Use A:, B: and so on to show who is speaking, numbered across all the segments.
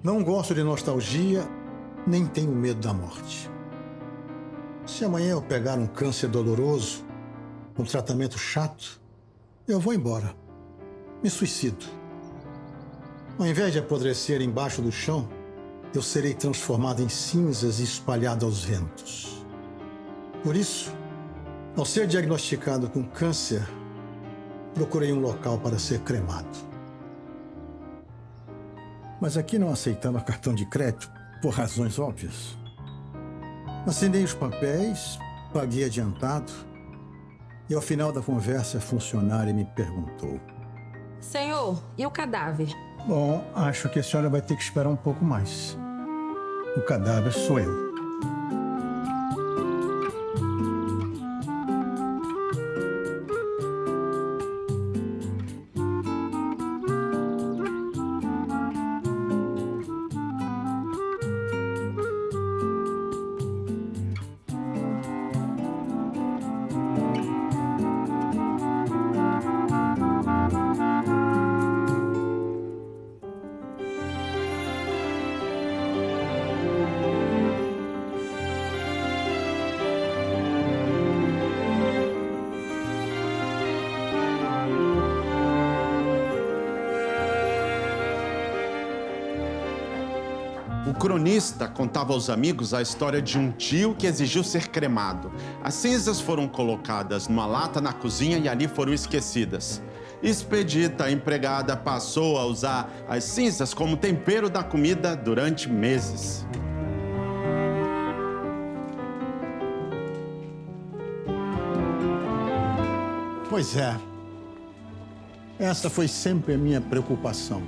A: Não gosto de nostalgia, nem tenho medo da morte. Se amanhã eu pegar um câncer doloroso, um tratamento chato, eu vou embora. Me suicido. Ao invés de apodrecer embaixo do chão, eu serei transformado em cinzas e espalhado aos ventos. Por isso, ao ser diagnosticado com câncer, procurei um local para ser cremado. Mas aqui não aceitava cartão de crédito, por razões óbvias. Assinei os papéis, paguei adiantado, e ao final da conversa a funcionária me perguntou:
B: Senhor, e o cadáver?
A: Bom, acho que a senhora vai ter que esperar um pouco mais. O cadáver sou eu.
C: O cronista contava aos amigos a história de um tio que exigiu ser cremado. As cinzas foram colocadas numa lata na cozinha e ali foram esquecidas. Expedita, a empregada, passou a usar as cinzas como tempero da comida durante meses.
A: Pois é. Essa foi sempre a minha preocupação.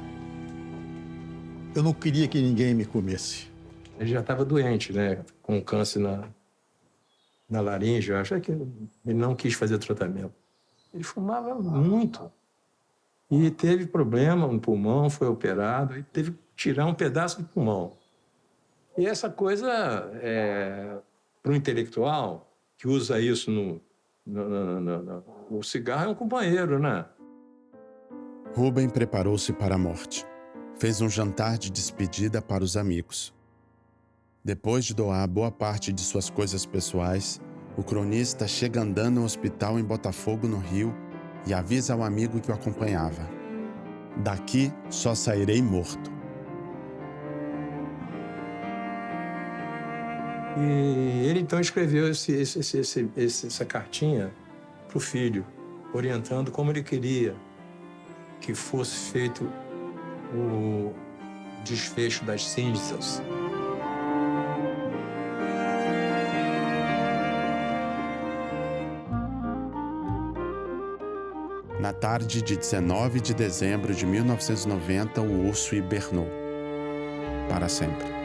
A: Eu não queria que ninguém me comesse.
D: Ele já estava doente, né? Com câncer na laringe. Eu acho que ele não quis fazer tratamento. Ele fumava muito. E teve problema no pulmão, foi operado e teve que tirar um pedaço do pulmão. E essa coisa, para o intelectual que usa isso o cigarro é um companheiro, né?
C: Rubem preparou-se para a morte. Fez um jantar de despedida para os amigos. Depois de doar boa parte de suas coisas pessoais, o cronista chega andando no hospital em Botafogo, no Rio, e avisa ao amigo que o acompanhava: daqui só sairei morto.
D: E ele então escreveu essa cartinha para o filho, orientando como ele queria que fosse feito o desfecho das cinzas.
C: Na tarde de 19 de dezembro de 1990, o urso hibernou. Para sempre.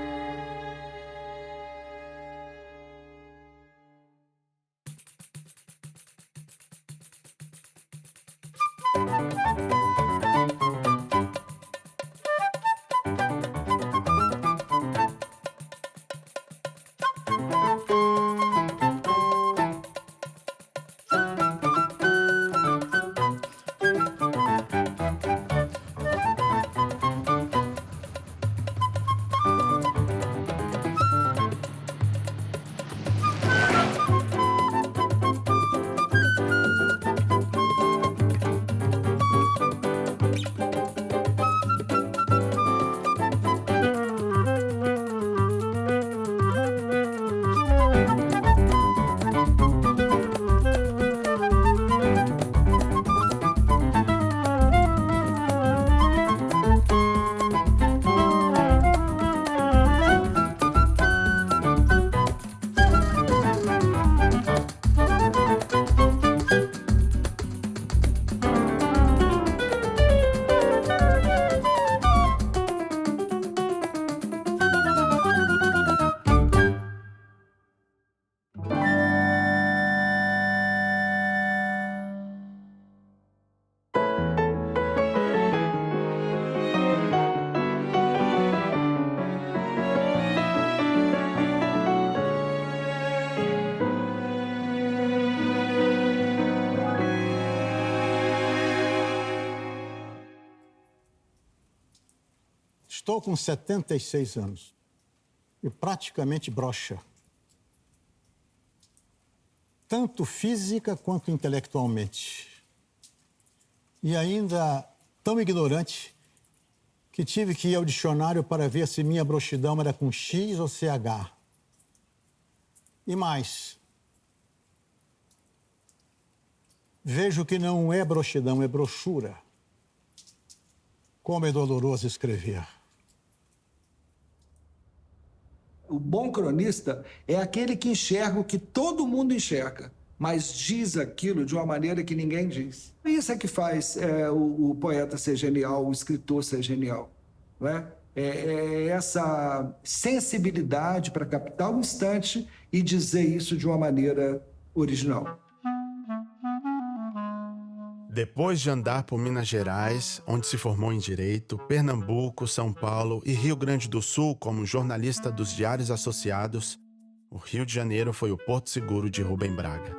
A: Estou com 76 anos e praticamente broxa. Tanto física quanto intelectualmente. E ainda tão ignorante que tive que ir ao dicionário para ver se minha broxidão era com X ou CH. E mais, vejo que não é broxidão, é brochura. Como é doloroso escrever.
E: O bom cronista é aquele que enxerga o que todo mundo enxerga, mas diz aquilo de uma maneira que ninguém diz. Isso é que faz o poeta ser genial, o escritor ser genial. Não é? É essa sensibilidade para captar o instante e dizer isso de uma maneira original.
C: Depois de andar por Minas Gerais, onde se formou em Direito, Pernambuco, São Paulo e Rio Grande do Sul como jornalista dos Diários Associados, o Rio de Janeiro foi o porto seguro de Rubem Braga.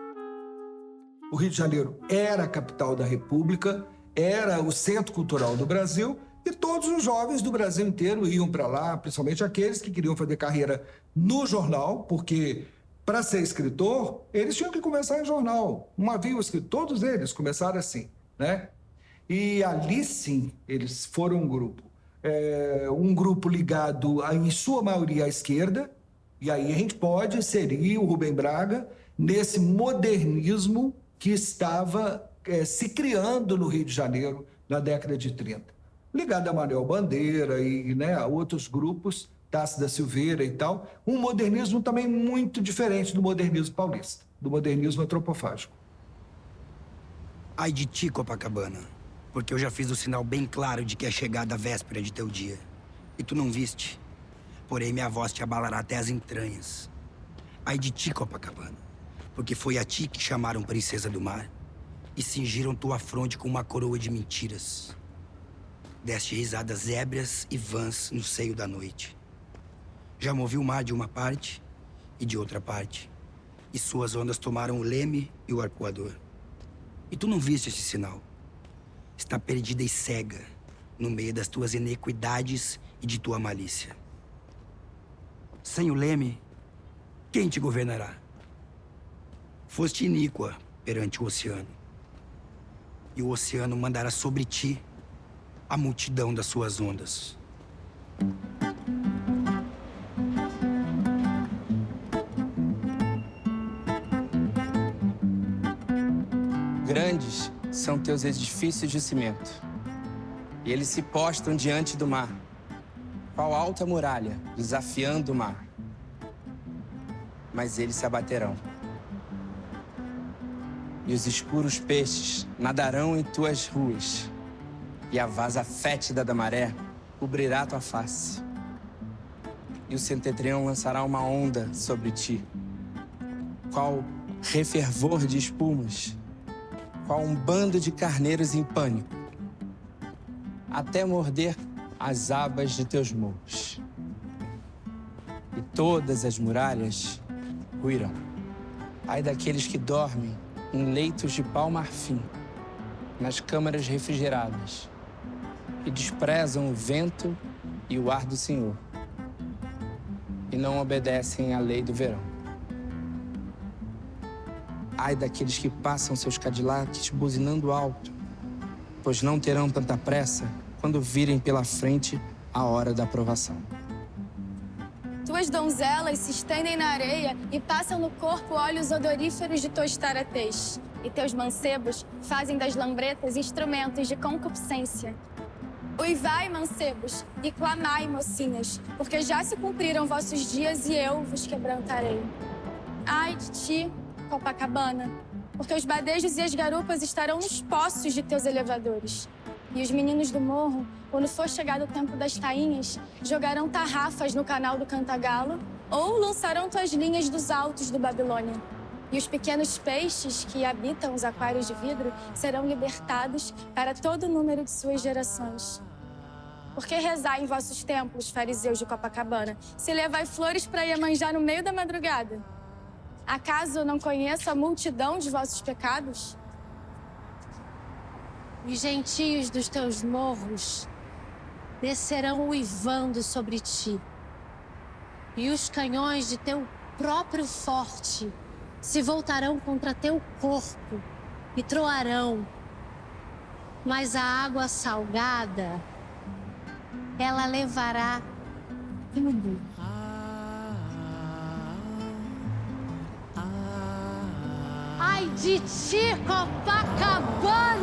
E: O Rio de Janeiro era a capital da República, era o centro cultural do Brasil e todos os jovens do Brasil inteiro iam para lá, principalmente aqueles que queriam fazer carreira no jornal, porque para ser escritor, eles tinham que começar em jornal. Uma vez que todos eles começaram assim, né? E ali sim, eles foram um grupo ligado, em sua maioria, à esquerda, e aí a gente pode inserir o Rubem Braga nesse modernismo que estava se criando no Rio de Janeiro na década de 30. Ligado a Manuel Bandeira e a outros grupos, Tasso da Silveira e tal, um modernismo também muito diferente do modernismo paulista, do modernismo antropofágico.
F: Ai de ti, Copacabana, porque eu já fiz o sinal bem claro de que é chegada a véspera de teu dia. E tu não viste, porém minha voz te abalará até as entranhas. Ai de ti, Copacabana, porque foi a ti que chamaram princesa do mar e cingiram tua fronte com uma coroa de mentiras. Deste risadas ébrias e vãs no seio da noite. Já movi o mar de uma parte e de outra parte, e suas ondas tomaram o leme e o arpoador. E tu não viste esse sinal. Está perdida e cega no meio das tuas iniquidades e de tua malícia. Sem o leme, quem te governará? Foste iníqua perante o oceano, e o oceano mandará sobre ti a multidão das suas ondas.
G: Grandes são teus edifícios de cimento, e eles se postam diante do mar, qual alta muralha, desafiando o mar. Mas eles se abaterão, e os escuros peixes nadarão em tuas ruas, e a vaza fétida da maré cobrirá tua face, e o centetrião lançará uma onda sobre ti, qual refervor de espumas, qual um bando de carneiros em pânico, até morder as abas de teus morros. E todas as muralhas ruirão. Ai daqueles que dormem em leitos de pau-marfim, nas câmaras refrigeradas, e desprezam o vento e o ar do Senhor, e não obedecem à lei do verão. Ai daqueles que passam seus Cadillacs buzinando alto, pois não terão tanta pressa quando virem pela frente a hora da aprovação.
H: Tuas donzelas se estendem na areia e passam no corpo óleos odoríferos de tuas taratês. E teus mancebos fazem das lambretas instrumentos de concupiscência. Uivai, mancebos, e clamai, mocinhas, porque já se cumpriram vossos dias e eu vos quebrantarei. Ai de ti, Copacabana, porque os badejos e as garupas estarão nos poços de teus elevadores. E os meninos do morro, quando for chegado o tempo das tainhas, jogarão tarrafas no canal do Cantagalo ou lançarão tuas linhas dos altos do Babilônia. E os pequenos peixes que habitam os aquários de vidro serão libertados para todo o número de suas gerações. Por que rezar em vossos templos, fariseus de Copacabana, se levai flores para Iemanjá no meio da madrugada? Acaso não conheço a multidão de vossos pecados?
I: Os gentios dos teus morros descerão uivando sobre ti, e os canhões de teu próprio forte se voltarão contra teu corpo e troarão. Mas a água salgada, ela levará tudo. Ai de ti, Copacabana!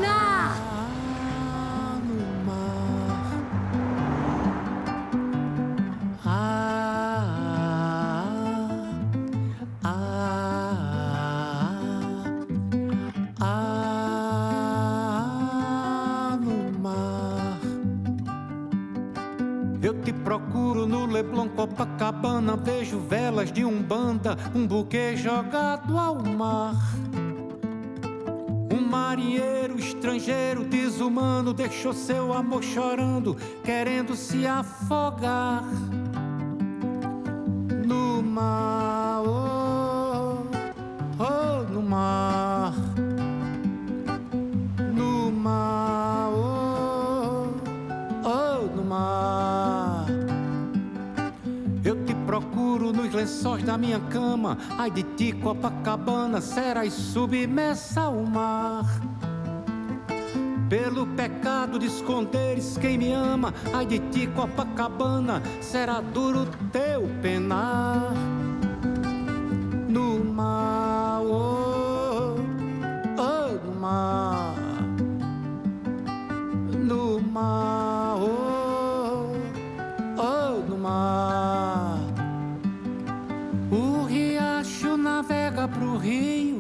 J: Procuro no Leblon, Copacabana, vejo velas de umbanda, um buquê jogado ao mar. Um marinheiro estrangeiro desumano deixou seu amor chorando, querendo se afogar no mar, oh, oh, no mar, no mar, oh, oh, no mar. Procuro nos lençóis da minha cama, ai de ti, Copacabana, serás submersa ao mar. Pelo pecado de esconderes quem me ama, ai de ti, Copacabana, será duro teu penar. No mar, oh, oh, no mar, no mar, oh, oh, no mar. O riacho navega pro rio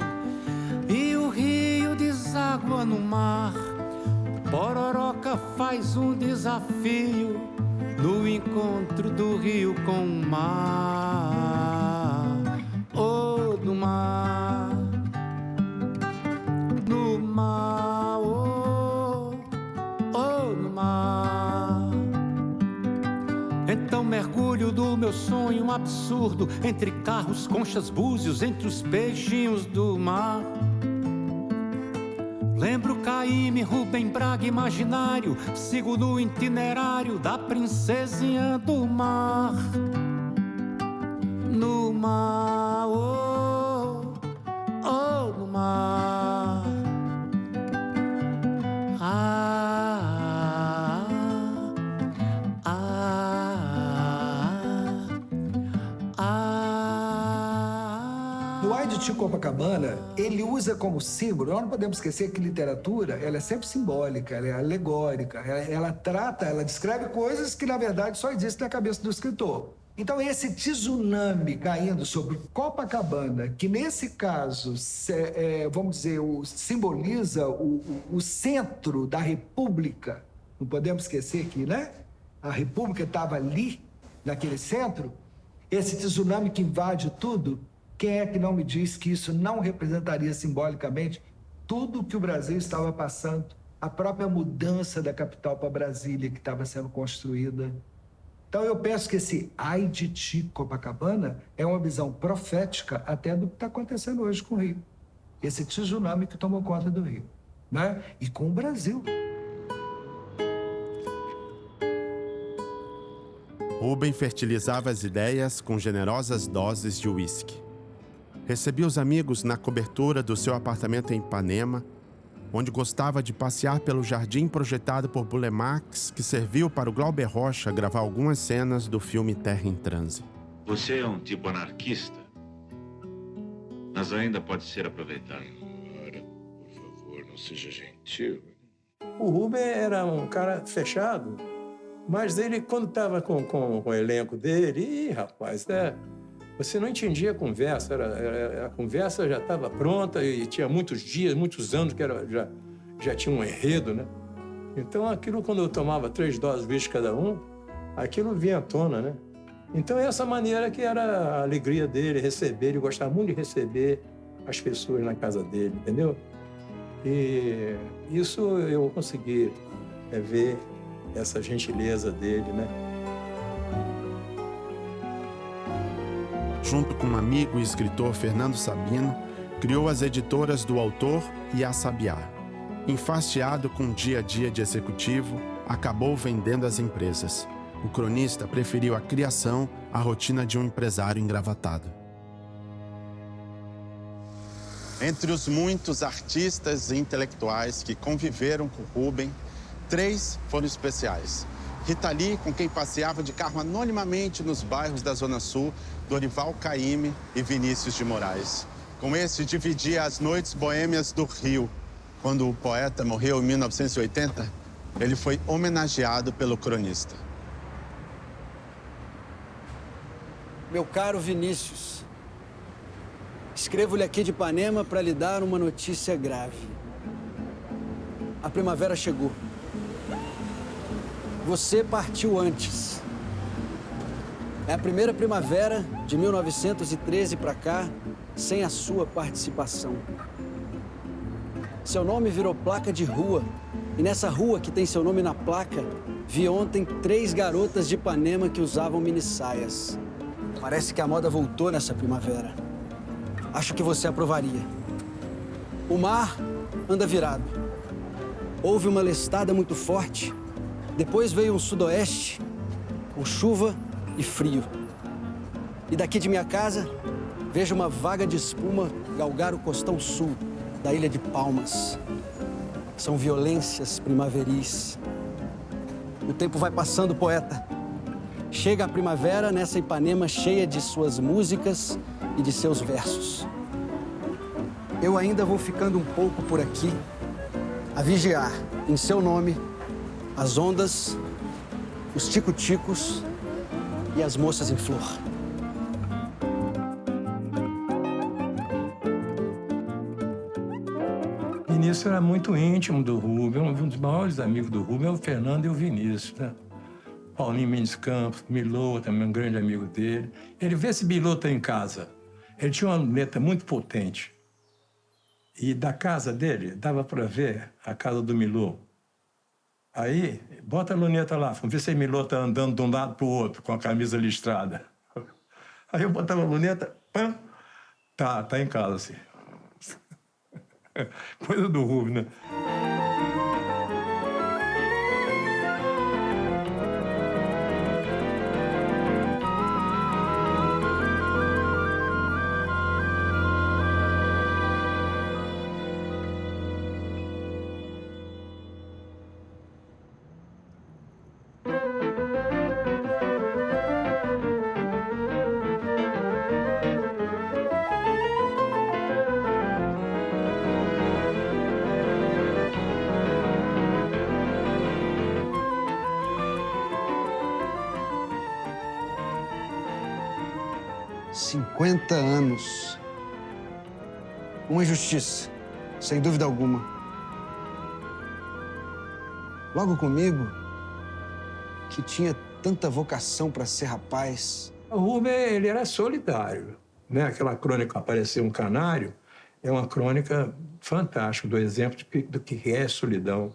J: e o rio deságua no mar. Pororoca faz um desafio no encontro do rio com o mar. Oh, no mar, no mar, oh, oh, no mar. Então mergulho do meu sonho absurdo, entre carros, conchas, búzios, entre os peixinhos do mar. Lembro Caymmi, Rubem Braga imaginário, sigo no itinerário da princesinha do mar. No mar, oh, oh, no mar.
E: No Ai de Ti, Copacabana, ele usa como símbolo, nós não podemos esquecer que literatura, ela é sempre simbólica, ela é alegórica, ela descreve coisas que, na verdade, só existem na cabeça do escritor. Então, esse tsunami caindo sobre Copacabana, que nesse caso, vamos dizer, simboliza o centro da República, não podemos esquecer que, né? A República estava ali, naquele centro, esse tsunami que invade tudo. Quem é que não me diz que isso não representaria simbolicamente tudo o que o Brasil estava passando, a própria mudança da capital para Brasília que estava sendo construída? Então eu penso que esse Ai de Ti, Copacabana, é uma visão profética até do que está acontecendo hoje com o Rio. Esse tsunami que tomou conta do Rio, né? E com o Brasil.
C: Rubem fertilizava as ideias com generosas doses de uísque. Recebia os amigos na cobertura do seu apartamento em Ipanema, onde gostava de passear pelo jardim projetado por Bulemax, que serviu para o Glauber Rocha gravar algumas cenas do filme Terra em Transe.
K: Você é um tipo anarquista, mas ainda pode ser aproveitado.
L: Ora, por favor, não seja gentil.
D: O Rubem era um cara fechado, mas ele, quando estava com o elenco dele, rapaz, você não entendia a conversa. A conversa já estava pronta e tinha muitos dias, muitos anos que já tinha um enredo, né? Então, aquilo, quando eu tomava 3 doses de uísque cada um, aquilo vinha à tona, né? Então, essa maneira que era a alegria dele, receber. Ele gostava muito de receber as pessoas na casa dele, entendeu? E isso eu consegui ver, essa gentileza dele, né?
C: Junto com um amigo e escritor, Fernando Sabino, criou as editoras do Autor e a Sabiá. Enfastiado com o dia a dia de executivo, acabou vendendo as empresas. O cronista preferiu a criação à rotina de um empresário engravatado. Entre os muitos artistas e intelectuais que conviveram com Rubem, 3 foram especiais. Rita Lee, com quem passeava de carro anonimamente nos bairros da Zona Sul, Dorival Caymmi e Vinícius de Moraes. Com esse, dividia as noites boêmias do Rio. Quando o poeta morreu em 1980, ele foi homenageado pelo cronista.
M: Meu caro Vinícius, escrevo-lhe aqui de Ipanema para lhe dar uma notícia grave. A primavera chegou. Você partiu antes. É a primeira primavera de 1913 para cá, sem a sua participação. Seu nome virou placa de rua. E nessa rua que tem seu nome na placa, vi ontem 3 garotas de Ipanema que usavam minissaias. Parece que a moda voltou nessa primavera. Acho que você aprovaria. O mar anda virado. Houve uma lestada muito forte. Depois veio um sudoeste, com chuva e frio. E daqui de minha casa, vejo uma vaga de espuma galgar o costão sul da Ilha de Palmas. São violências primaveris. O tempo vai passando, poeta. Chega a primavera nessa Ipanema cheia de suas músicas e de seus versos. Eu ainda vou ficando um pouco por aqui, a vigiar, em seu nome, as ondas, os tico-ticos e as moças em flor.
D: Vinícius era muito íntimo do Rubem. Um dos maiores amigos do Rubem é o Fernando e o Vinícius, né? Paulinho Mendes Campos, Milô, também um grande amigo dele. Ele vê se Milô está em casa. Ele tinha uma luneta muito potente. E da casa dele, dava para ver a casa do Milô. Aí, bota a luneta lá, vamos ver se o Milô está andando de um lado para o outro, com a camisa listrada. Aí eu botava a luneta, pam, tá em casa, assim. Coisa do Rubem, né?
M: $50 anos. Uma injustiça, sem dúvida alguma. Logo comigo, que tinha tanta vocação para ser rapaz.
D: O Rubem, ele era solitário, né? Aquela crônica Apareceu um Canário é uma crônica fantástica do exemplo do que é solidão.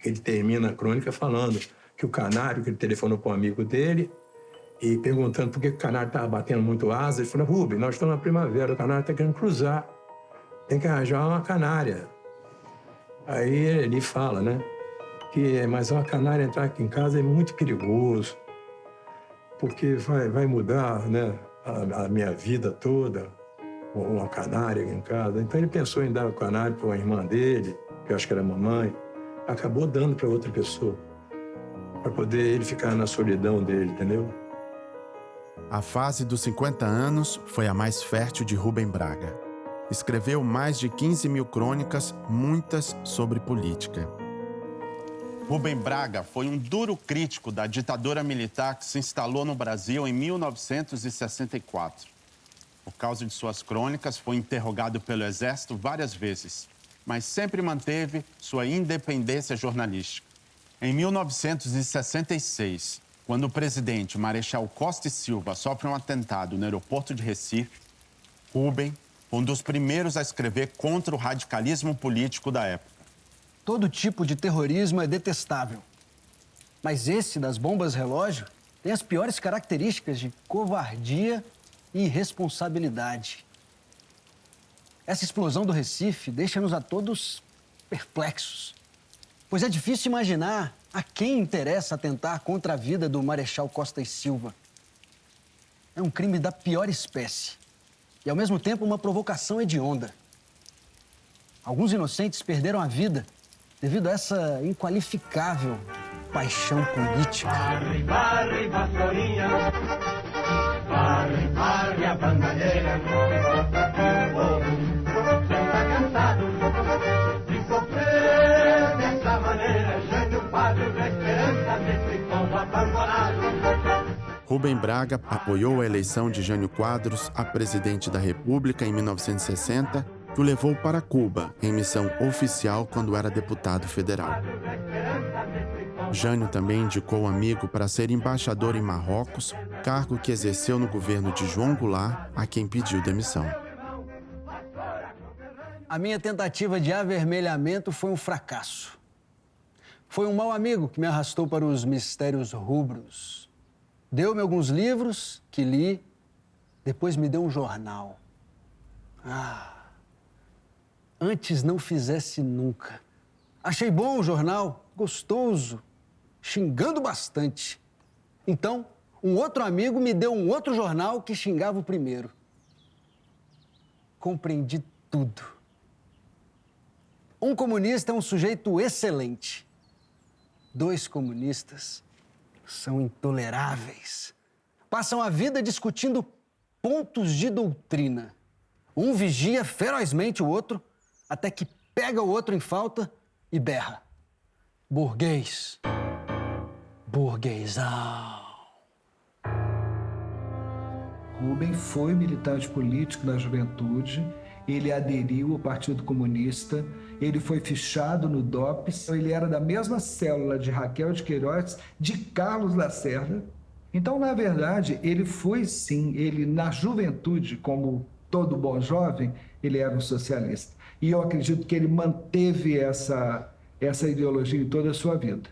D: Ele termina a crônica falando que o canário, que ele telefonou para um amigo dele, e perguntando por que o canário estava batendo muito asa. Ele falou, Rubem, nós estamos na primavera, o canário está querendo cruzar. Tem que arranjar uma canária. Aí ele fala, né? Mas uma canária entrar aqui em casa é muito perigoso, porque vai mudar, né, a minha vida toda, uma canária aqui em casa. Então ele pensou em dar o canário para uma irmã dele, que eu acho que era mamãe, acabou dando para outra pessoa, para poder ele ficar na solidão dele, entendeu?
C: A fase dos 50 anos foi a mais fértil de Rubem Braga. Escreveu mais de 15 mil crônicas, muitas sobre política. Rubem Braga foi um duro crítico da ditadura militar que se instalou no Brasil em 1964. Por causa de suas crônicas, foi interrogado pelo Exército várias vezes, mas sempre manteve sua independência jornalística. Em 1966, quando o presidente Marechal Costa e Silva sofre um atentado no aeroporto de Recife, Rubem foi um dos primeiros a escrever contra o radicalismo político da época.
M: Todo tipo de terrorismo é detestável. Mas esse das bombas relógio tem as piores características de covardia e irresponsabilidade. Essa explosão do Recife deixa-nos a todos perplexos. Pois é difícil imaginar A quem interessa atentar contra a vida do Marechal Costa e Silva? É um crime da pior espécie. E, ao mesmo tempo, uma provocação hedionda. Alguns inocentes perderam a vida devido a essa inqualificável paixão política.
J: Barre, vassourinha, barre a bandeira, e o povo já está cansado de sofrer dessa maneira. Jânio Quadros, a esperança desse povo abandonado.
C: Rubem Braga apoiou a eleição de Jânio Quadros a presidente da República em 1960, que o levou para Cuba, em missão oficial quando era deputado federal. Jânio também indicou um amigo para ser embaixador em Marrocos, cargo que exerceu no governo de João Goulart, a quem pediu demissão.
M: A minha tentativa de avermelhamento foi um fracasso. Foi um mau amigo que me arrastou para os mistérios rubros. Deu-me alguns livros que li, depois me deu um jornal. Antes não fizesse nunca. Achei bom o jornal, gostoso, xingando bastante. Então, um outro amigo me deu um outro jornal que xingava o primeiro. Compreendi tudo. Um comunista é um sujeito excelente. 2 comunistas são intoleráveis. Passam a vida discutindo pontos de doutrina. Um vigia ferozmente o outro, até que pega o outro em falta e berra: burguês, burguesão.
E: Rubem foi militante político na juventude, ele aderiu ao Partido Comunista, ele foi fichado no DOPS, ele era da mesma célula de Raquel de Queiroz, de Carlos Lacerda. Então, na verdade, ele foi sim, ele na juventude, como todo bom jovem, ele era um socialista. E eu acredito que ele manteve essa ideologia em toda a sua vida.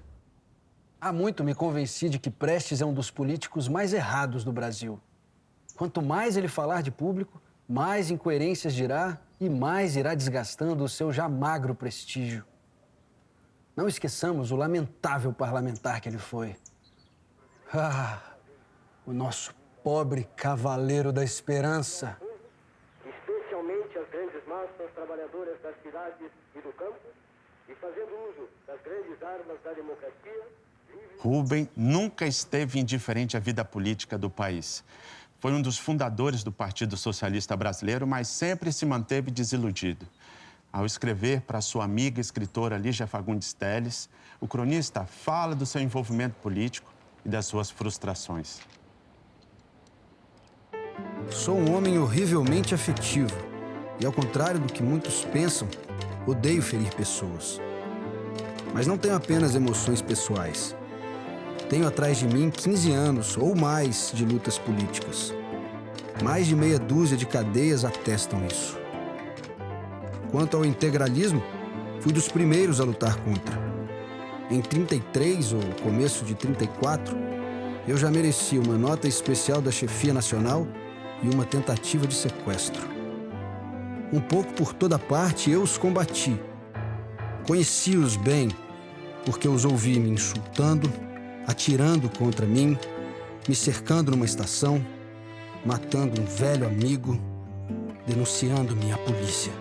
M: Há muito me convenci de que Prestes é um dos políticos mais errados do Brasil. Quanto mais ele falar de público, mais incoerências dirá e mais irá desgastando o seu já magro prestígio. Não esqueçamos o lamentável parlamentar que ele foi. O nosso pobre cavaleiro da esperança.
J: Especialmente as grandes massas trabalhadoras das cidades e do campo, e fazendo uso das grandes armas da democracia.
C: Rubem nunca esteve indiferente à vida política do país. Foi um dos fundadores do Partido Socialista Brasileiro, mas sempre se manteve desiludido. Ao escrever para sua amiga escritora Lígia Fagundes Telles, o cronista fala do seu envolvimento político e das suas frustrações.
M: Sou um homem horrivelmente afetivo e, ao contrário do que muitos pensam, odeio ferir pessoas. Mas não tenho apenas emoções pessoais. Tenho atrás de mim 15 anos ou mais de lutas políticas. Mais de meia dúzia de cadeias atestam isso. Quanto ao integralismo, fui dos primeiros a lutar contra. Em 33 ou começo de 34, eu já merecia uma nota especial da chefia nacional e uma tentativa de sequestro. Um pouco por toda parte eu os combati. Conheci-os bem, porque os ouvi me insultando, atirando contra mim, me cercando numa estação, matando um velho amigo, denunciando-me à polícia.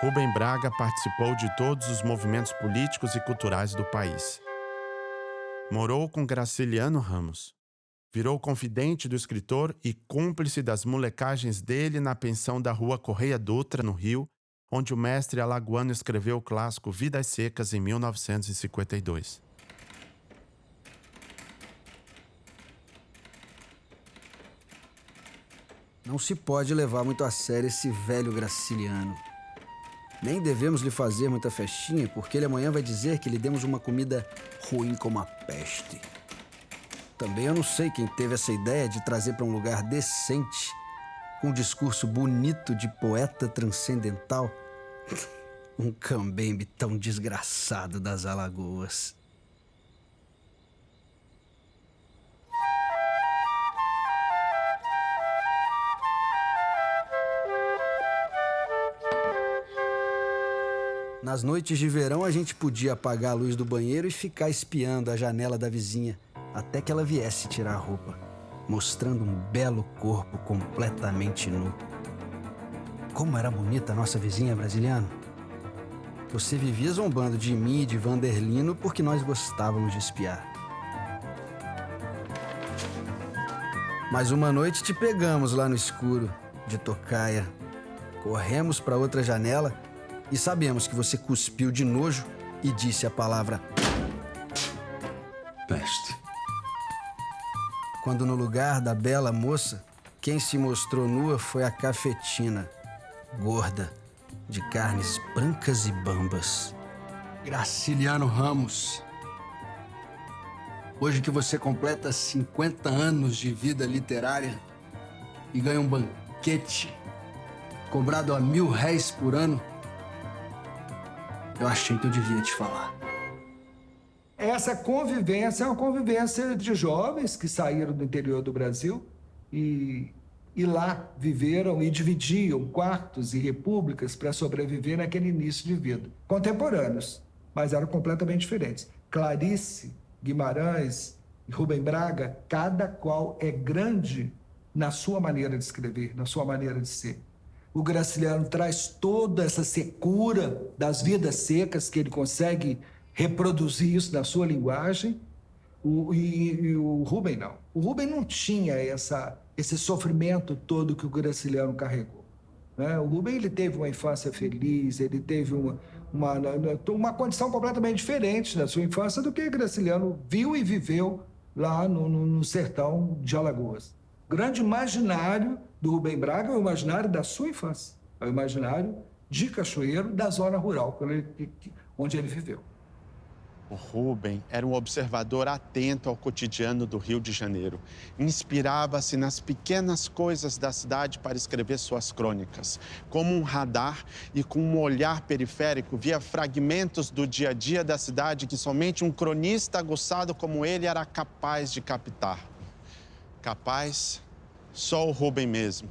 C: Rubem Braga participou de todos os movimentos políticos e culturais do país. Morou com Graciliano Ramos. Virou confidente do escritor e cúmplice das molecagens dele na pensão da Rua Correia Dutra, no Rio, onde o mestre alagoano escreveu o clássico Vidas Secas em 1952.
M: Não se pode levar muito a sério esse velho Graciliano. Nem devemos lhe fazer muita festinha, porque ele amanhã vai dizer que lhe demos uma comida ruim como a peste. Também eu não sei quem teve essa ideia de trazer para um lugar decente, com um discurso bonito de poeta transcendental, Um cambembe tão desgraçado das Alagoas. Nas noites de verão, a gente podia apagar a luz do banheiro e ficar espiando a janela da vizinha até que ela viesse tirar a roupa, mostrando um belo corpo completamente nu. Como era bonita a nossa vizinha, Brasiliano. Você vivia zombando de mim e de Vanderlino porque nós gostávamos de espiar. Mas uma noite te pegamos lá no escuro, de tocaia. Corremos para outra janela e sabemos que você cuspiu de nojo e disse a palavra
E: Peste.
M: Quando no lugar da bela moça, quem se mostrou nua foi a cafetina, gorda, de carnes brancas e bambas. Graciliano Ramos, hoje que você completa 50 anos de vida literária e ganha um banquete cobrado a R$1.000 por ano, eu achei que eu devia te falar.
E: Essa convivência é uma convivência de jovens que saíram do interior do Brasil e lá viveram e dividiam quartos e repúblicas para sobreviver naquele início de vida. Contemporâneos, mas eram completamente diferentes. Clarice, Guimarães e Rubem Braga, cada qual é grande na sua maneira de escrever, na sua maneira de ser. O Graciliano traz toda essa secura das vidas secas, que ele consegue reproduzir isso na sua linguagem, e o Rubem não. O Rubem não tinha esse sofrimento todo que o Graciliano carregou, né? O Rubem, ele teve uma infância feliz, ele teve uma condição completamente diferente na sua infância do que o Graciliano viu e viveu lá no sertão de Alagoas. O grande imaginário do Rubem Braga é o imaginário da sua infância, é o imaginário de Cachoeiro, da zona rural, onde ele viveu.
C: O Rubem era um observador atento ao cotidiano do Rio de Janeiro. Inspirava-se nas pequenas coisas da cidade para escrever suas crônicas. Como um radar e com um olhar periférico, via fragmentos do dia a dia da cidade que somente um cronista aguçado como ele era capaz de captar. Capaz, só o Rubem mesmo,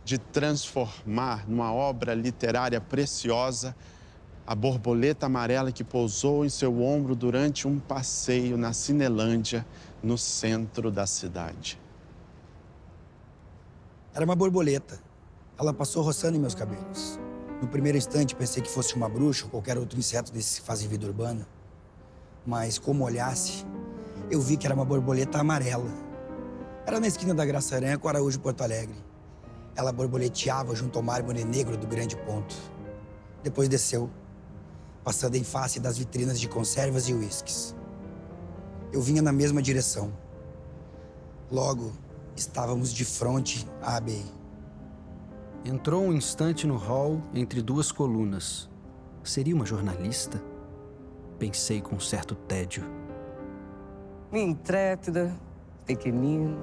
C: de transformar numa obra literária preciosa a borboleta amarela que pousou em seu ombro durante um passeio na Cinelândia, no centro da cidade.
F: Era uma borboleta. Ela passou roçando em meus cabelos. No primeiro instante, pensei que fosse uma bruxa ou qualquer outro inseto desses que fazem vida urbana. Mas, como olhasse, eu vi que era uma borboleta amarela. Era na esquina da Graça Aranha com Araújo Porto Alegre. Ela borboleteava junto ao mármore negro do Grande Ponto. Depois desceu, passando em face das vitrinas de conservas e uísques. Eu vinha na mesma direção. Logo, estávamos de frente à ABI.
M: Entrou um instante no hall entre duas colunas. Seria uma jornalista? Pensei com certo tédio.
N: Minha intrépida, pequenina,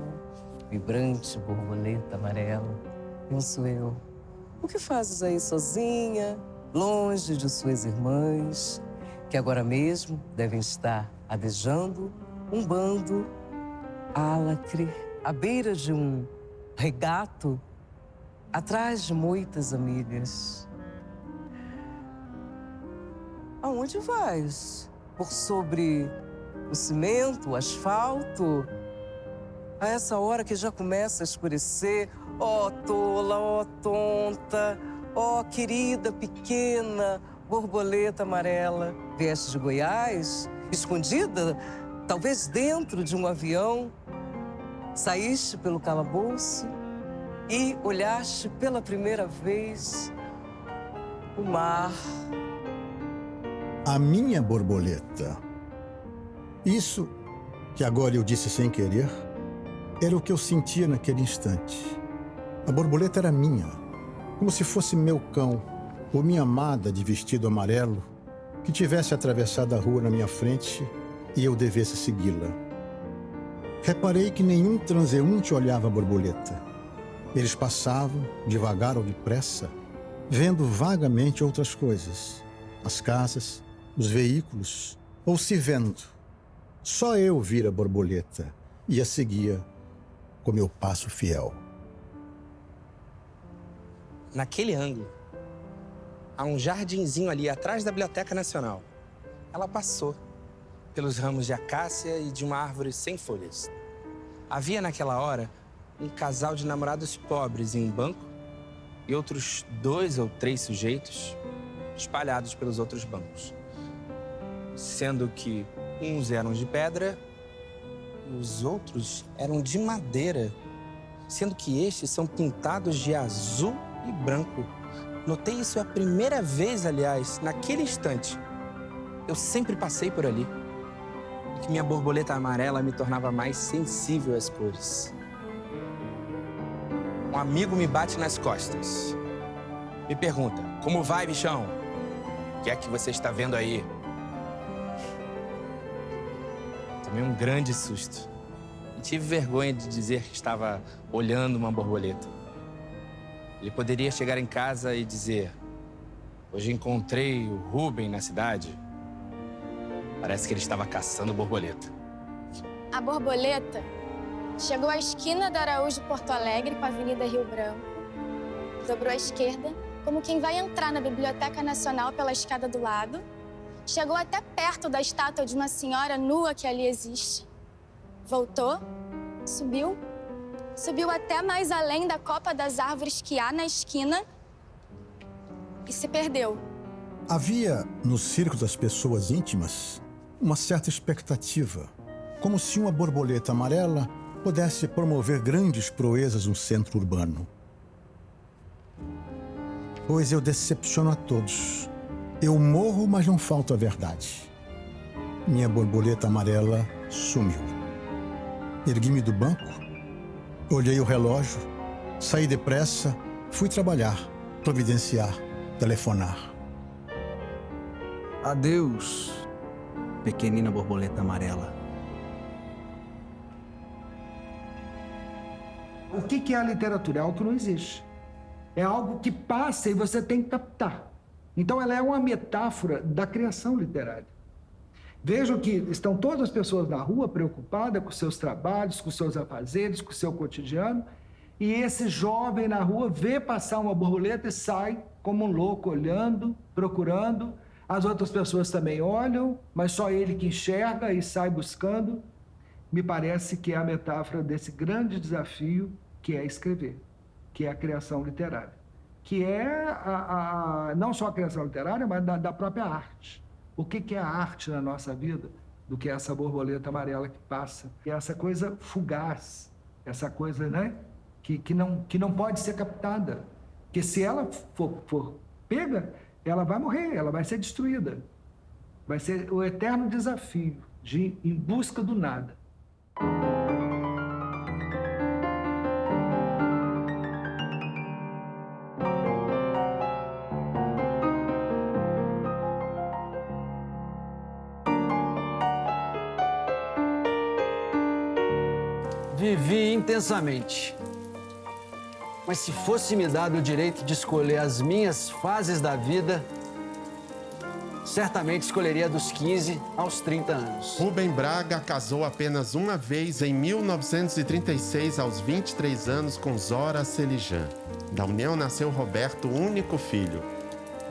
N: vibrante borboleta amarela, penso eu. O que fazes aí sozinha, longe de suas irmãs, que agora mesmo devem estar adejando um bando álacre à beira de um regato, atrás de moitas amigas? Aonde vais? Por sobre o cimento, o asfalto? A essa hora que já começa a escurecer, ó tola, ó tonta, ó querida pequena borboleta amarela. Vieste de Goiás, escondida, talvez dentro de um avião. Saíste pelo calabouço e olhaste pela primeira vez o mar.
A: A minha borboleta. Isso, que agora eu disse sem querer, era o que eu sentia naquele instante. A borboleta era minha, como se fosse meu cão, ou minha amada de vestido amarelo, que tivesse atravessado a rua na minha frente e eu devesse segui-la. Reparei que nenhum transeunte olhava a borboleta. Eles passavam, devagar ou depressa, vendo vagamente outras coisas. as casas, os veículos, ou se vendo. Só eu vira borboleta e a seguia com meu passo fiel.
G: Naquele ângulo, há um jardinzinho ali atrás da Biblioteca Nacional. Ela passou pelos ramos de acácia e de uma árvore sem folhas. Havia naquela hora um casal de namorados pobres em um banco e outros 2 ou 3 sujeitos espalhados pelos outros bancos. Sendo que uns eram de pedra e os outros eram de madeira, sendo que estes são pintados de azul e branco. Notei isso a primeira vez, aliás, naquele instante. Eu sempre passei por ali. E que minha borboleta amarela me tornava mais sensível às cores. Um amigo me bate nas costas. Me pergunta, como vai, bichão? O que é que você está vendo aí? Tomei um grande susto. E tive vergonha de dizer que estava olhando uma borboleta. Ele poderia chegar em casa e dizer: hoje encontrei o Rubem na cidade. Parece que ele estava caçando borboleta.
H: A borboleta chegou à esquina da Araújo Porto Alegre com a Avenida Rio Branco, dobrou à esquerda, como quem vai entrar na Biblioteca Nacional pela escada do lado, chegou até perto da estátua de uma senhora nua que ali existe, voltou, subiu até mais além da copa das árvores que há na esquina e se perdeu.
A: Havia, no círculo das pessoas íntimas, uma certa expectativa, como se uma borboleta amarela pudesse promover grandes proezas no centro urbano. Pois eu decepciono a todos. Eu morro, mas não falto a verdade. Minha borboleta amarela sumiu. Ergui-me do banco, olhei o relógio, saí depressa, fui trabalhar, providenciar, telefonar.
M: Adeus, pequenina borboleta amarela.
E: O que é a literatura? É algo que não existe. É algo que passa e você tem que captar. Então, ela é uma metáfora da criação literária. Vejam que estão todas as pessoas na rua preocupadas com seus trabalhos, com seus afazeres, com o seu cotidiano, e esse jovem na rua vê passar uma borboleta e sai como um louco, olhando, procurando. As outras pessoas também olham, mas só ele que enxerga e sai buscando. Me parece que é a metáfora desse grande desafio que é escrever, que é a criação literária, que é não só a criação literária, mas da própria arte. O que é a arte na nossa vida? Do que essa borboleta amarela que passa. E essa coisa fugaz, essa coisa, né, que não pode ser captada. Porque se ela for pega, ela vai morrer, ela vai ser destruída. Vai ser o eterno desafio de ir em busca do nada.
M: Vivi intensamente. Mas se fosse me dado o direito de escolher as minhas fases da vida, certamente escolheria dos 15 aos 30 anos.
C: Rubem Braga casou apenas uma vez em 1936, aos 23 anos, com Zora Selijan. Da união nasceu Roberto, único filho.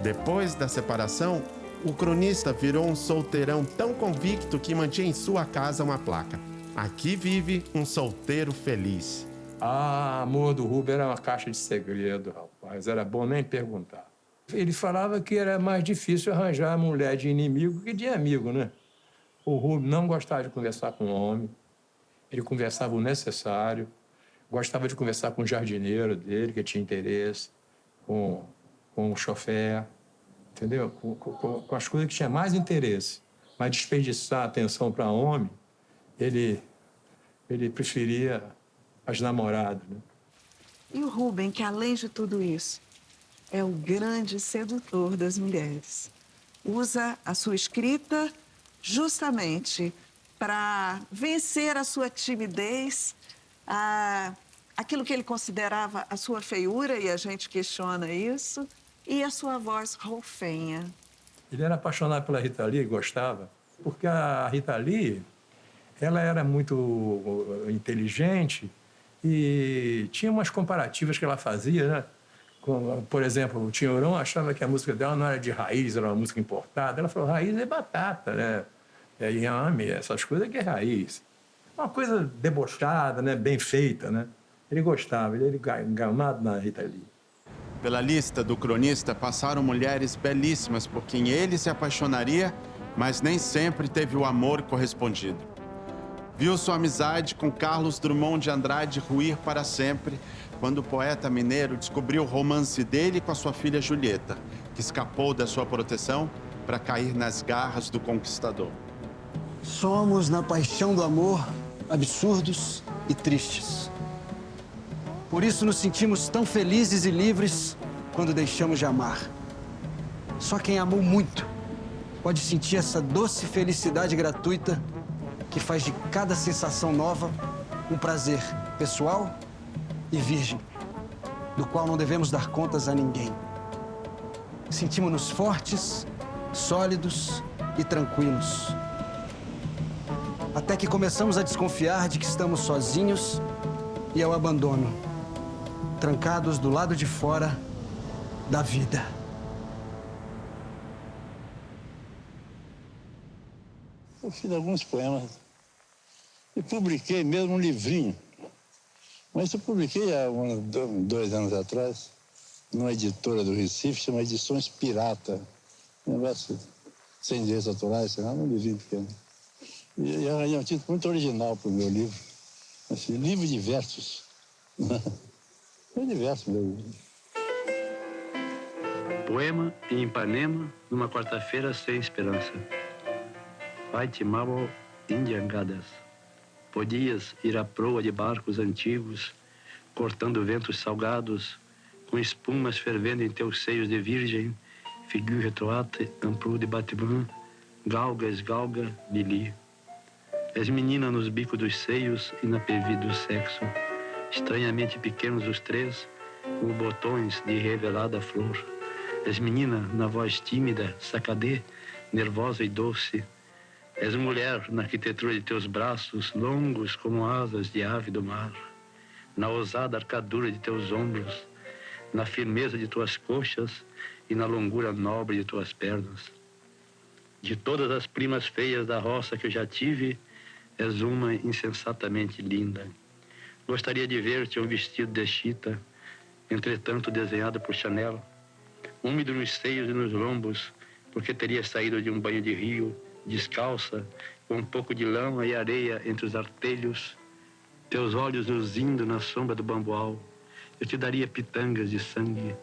C: Depois da separação, o cronista virou um solteirão tão convicto que mantinha em sua casa uma placa: aqui vive um solteiro feliz.
D: Ah, amor do Rubem era uma caixa de segredo, rapaz. Era bom nem perguntar. Ele falava que era mais difícil arranjar mulher de inimigo que de amigo, né? O Rubem não gostava de conversar com homem. Ele conversava o necessário. Gostava de conversar com o jardineiro dele, que tinha interesse, com o chofer, entendeu? Com as coisas que tinha mais interesse. Mas desperdiçar atenção para homem, ele preferia as namoradas, né?
O: E o Rubem, que além de tudo isso, é o grande sedutor das mulheres. Usa a sua escrita justamente para vencer a sua timidez, aquilo que ele considerava a sua feiura, e a gente questiona isso, e a sua voz roufenha.
D: Ele era apaixonado pela Rita Lee, gostava, porque a Rita Lee, ela era muito inteligente e tinha umas comparativas que ela fazia, né? Por exemplo, o Tinhorão achava que a música dela não era de raiz, era uma música importada. Ela falou, raiz é batata, né? É inhame, essas coisas que é raiz. Uma coisa debochada, né? Bem feita, né? Ele gostava, ele era engamado na Rita Lee.
C: Pela lista do cronista passaram mulheres belíssimas por quem ele se apaixonaria, mas nem sempre teve o amor correspondido. Viu sua amizade com Carlos Drummond de Andrade ruir para sempre, quando o poeta mineiro descobriu o romance dele com a sua filha Julieta, que escapou da sua proteção para cair nas garras do conquistador.
M: Somos, na paixão do amor, absurdos e tristes. Por isso nos sentimos tão felizes e livres quando deixamos de amar. Só quem amou muito pode sentir essa doce felicidade gratuita que faz de cada sensação nova um prazer pessoal e virgem, do qual não devemos dar contas a ninguém. Sentimos-nos fortes, sólidos e tranquilos. Até que começamos a desconfiar de que estamos sozinhos e ao abandono, trancados do lado de fora da vida.
P: Eu fiz alguns poemas e publiquei mesmo um livrinho. Mas eu publiquei há 2 anos atrás, numa editora do Recife, chama Edições Pirata. Um negócio sem direitos autorais, sei lá, um livrinho pequeno. E arranjei um título muito original para o meu livro. Assim, livro de versos. É de versos mesmo.
Q: Poema em Ipanema, numa quarta-feira sem esperança. Waitimau, Indiangadas. Podias ir à proa de barcos antigos, cortando ventos salgados, com espumas fervendo em teus seios de virgem, figure retroate, amplo de Batman, galga, esgalga, lili. És menina nos bicos dos seios e na PV do sexo, estranhamente pequenos os três, como botões de revelada flor. És menina na voz tímida, sacadê, nervosa e doce. És mulher na arquitetura de teus braços, longos como asas de ave do mar, na ousada arcadura de teus ombros, na firmeza de tuas coxas e na longura nobre de tuas pernas. De todas as primas feias da roça que eu já tive, és uma insensatamente linda. Gostaria de ver-te um vestido de chita, entretanto desenhado por Chanel, úmido nos seios e nos lombos, porque terias saído de um banho de rio, descalça, com um pouco de lama e areia entre os artelhos, teus olhos luzindo na sombra do bambual. Eu te daria pitangas de sangue,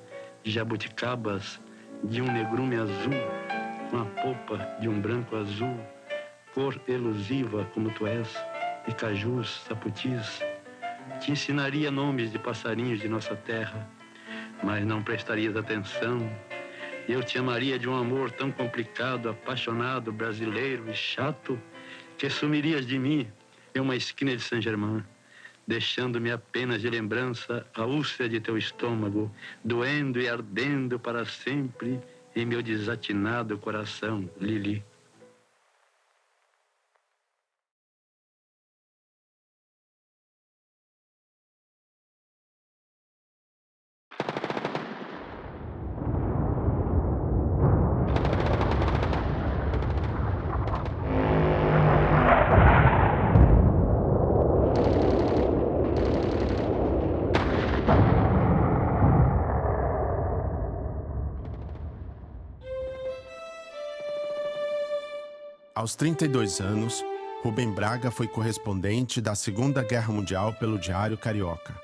Q: de jabuticabas, de um negrume azul, com a polpa de um branco azul, cor elusiva como tu és, e cajus, saputis. Te ensinaria nomes de passarinhos de nossa terra, mas não prestarias atenção. Eu te amaria de um amor tão complicado, apaixonado, brasileiro e chato, que sumirias de mim em uma esquina de Saint-Germain, deixando-me apenas de lembrança a úlcera de teu estômago, doendo e ardendo para sempre em meu desatinado coração, Lili.
C: Aos 32 anos, Rubem Braga foi correspondente da Segunda Guerra Mundial pelo Diário Carioca.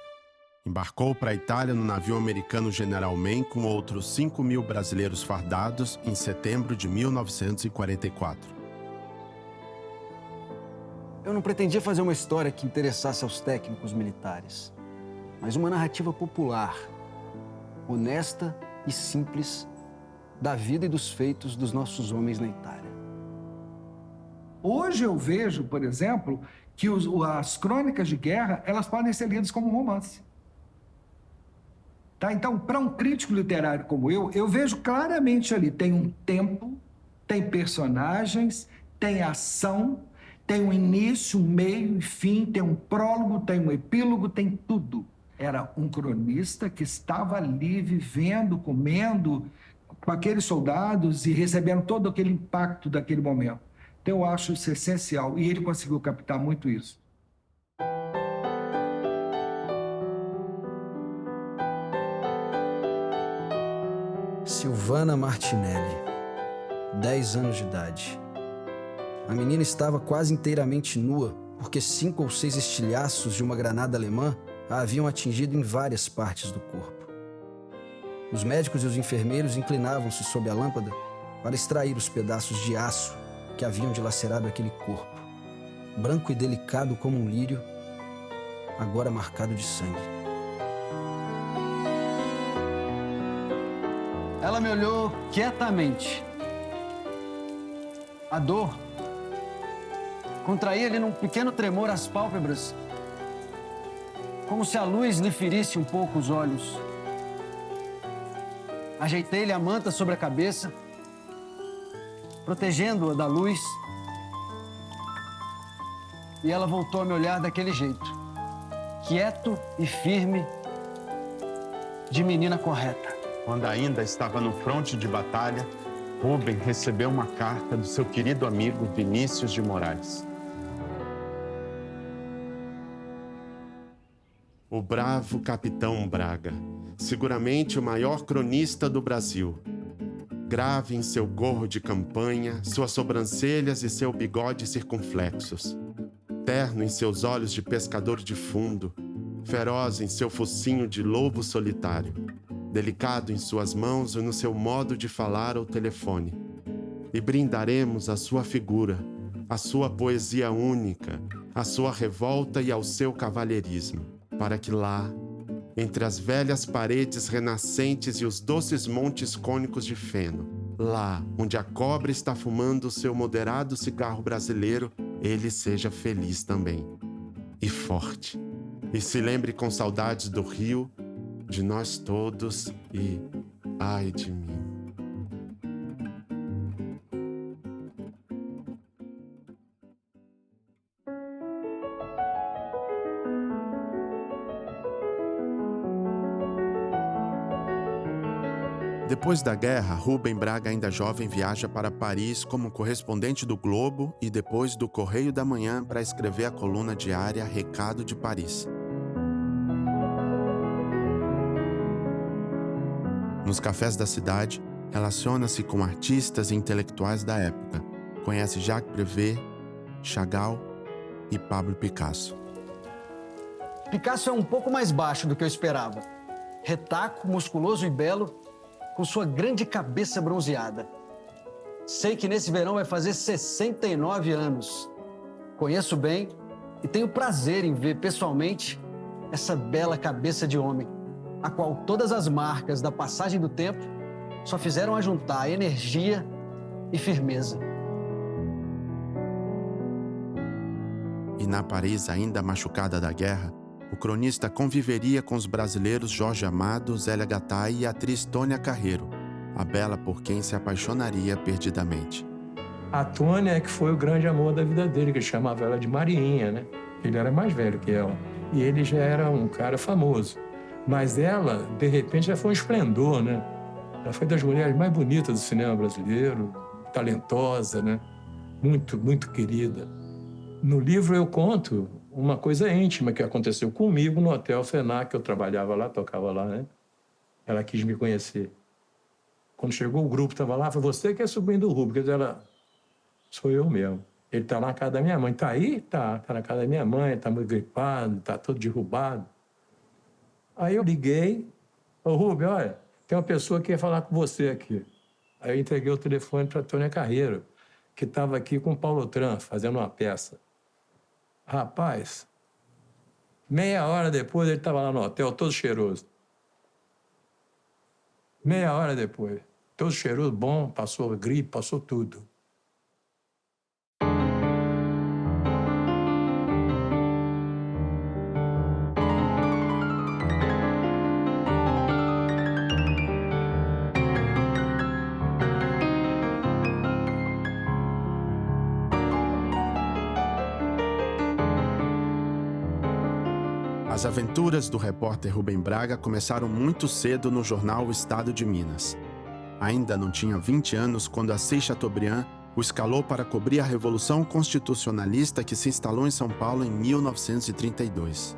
C: Embarcou para a Itália no navio americano General Mann com outros 5.000 brasileiros fardados em setembro de 1944.
M: Eu não pretendia fazer uma história que interessasse aos técnicos militares, mas uma narrativa popular, honesta e simples da vida e dos feitos dos nossos homens na Itália.
E: Hoje eu vejo, por exemplo, que as crônicas de guerra, elas podem ser lidas como um romance. Tá? Então, para um crítico literário como eu vejo claramente ali, tem um tempo tem personagens, tem ação, tem um início, um meio e fim, tem um prólogo, tem um epílogo, tem tudo. Era um cronista que estava ali vivendo, comendo com aqueles soldados e recebendo todo aquele impacto daquele momento. Então, eu acho isso essencial. E ele conseguiu captar muito isso.
M: Silvana Martinelli, 10 anos de idade. A menina estava quase inteiramente nua, porque 5 ou 6 estilhaços de uma granada alemã a haviam atingido em várias partes do corpo. Os médicos e os enfermeiros inclinavam-se sob a lâmpada para extrair os pedaços de aço que haviam dilacerado aquele corpo, branco e delicado como um lírio, agora marcado de sangue. Ela me olhou quietamente. A dor contraía-lhe num pequeno tremor as pálpebras, como se a luz lhe ferisse um pouco os olhos. Ajeitei-lhe a manta sobre a cabeça, protegendo-a da luz, e ela voltou a me olhar daquele jeito, quieto e firme, de menina correta.
C: Quando ainda estava no fronte de batalha, Rubem recebeu uma carta do seu querido amigo Vinícius de Moraes. O bravo capitão Braga, seguramente o maior cronista do Brasil. Grave em seu gorro de campanha, suas sobrancelhas e seu bigode circunflexos. Terno em seus olhos de pescador de fundo, feroz em seu focinho de lobo solitário. Delicado em suas mãos e no seu modo de falar ao telefone. E brindaremos a sua figura, a sua poesia única, a sua revolta e ao seu cavalheirismo, para que lá, entre as velhas paredes renascentes e os doces montes cônicos de feno, lá onde a cobra está fumando o seu moderado cigarro brasileiro, ele seja feliz também. E forte. E se lembre com saudades do Rio, de nós todos e ai de mim. Depois da guerra, Rubem Braga, ainda jovem, viaja para Paris como correspondente do Globo e depois do Correio da Manhã para escrever a coluna diária Recado de Paris. Nos cafés da cidade, relaciona-se com artistas e intelectuais da época. Conhece Jacques Prévert, Chagall e Pablo Picasso.
M: Picasso é um pouco mais baixo do que eu esperava. Retaco, musculoso e belo, com sua grande cabeça bronzeada. Sei que nesse verão vai fazer 69 anos. Conheço bem e tenho prazer em ver pessoalmente essa bela cabeça de homem, a qual todas as marcas da passagem do tempo só fizeram ajuntar energia e firmeza.
C: E na Paris, ainda machucada da guerra, o cronista conviveria com os brasileiros Jorge Amado, Zélia Gattai e a atriz Tônia Carreiro, a bela por quem se apaixonaria perdidamente.
D: A Tônia é que foi o grande amor da vida dele, que chamava ela de Marinha, né? Ele era mais velho que ela. E ele já era um cara famoso. Mas ela, de repente, já foi um esplendor, né? Ela foi das mulheres mais bonitas do cinema brasileiro, talentosa, né? Muito, muito querida. No livro eu conto uma coisa íntima que aconteceu comigo no Hotel Fenac, que eu trabalhava lá, tocava lá, né? Ela quis me conhecer. Quando chegou o grupo, estava lá, falou, você que é sobrinho do Rubem. Quer dizer, ela, sou eu mesmo. Ele está na casa da minha mãe. Está aí? Tá. Está na casa da minha mãe, está muito gripado, está todo derrubado. Aí eu liguei, ô Rubem, olha, tem uma pessoa que quer falar com você aqui. Aí eu entreguei o telefone para a Tônia Carreiro, que estava aqui com o Paulo Tran, fazendo uma peça. Rapaz, meia hora depois ele estava lá no hotel, todo cheiroso. Meia hora depois, todo cheiroso, bom, passou gripe, passou tudo.
C: As aventuras do repórter Rubem Braga começaram muito cedo no jornal O Estado de Minas. Ainda não tinha 20 anos quando Assis Chateaubriand o escalou para cobrir a Revolução Constitucionalista que se instalou em São Paulo em 1932.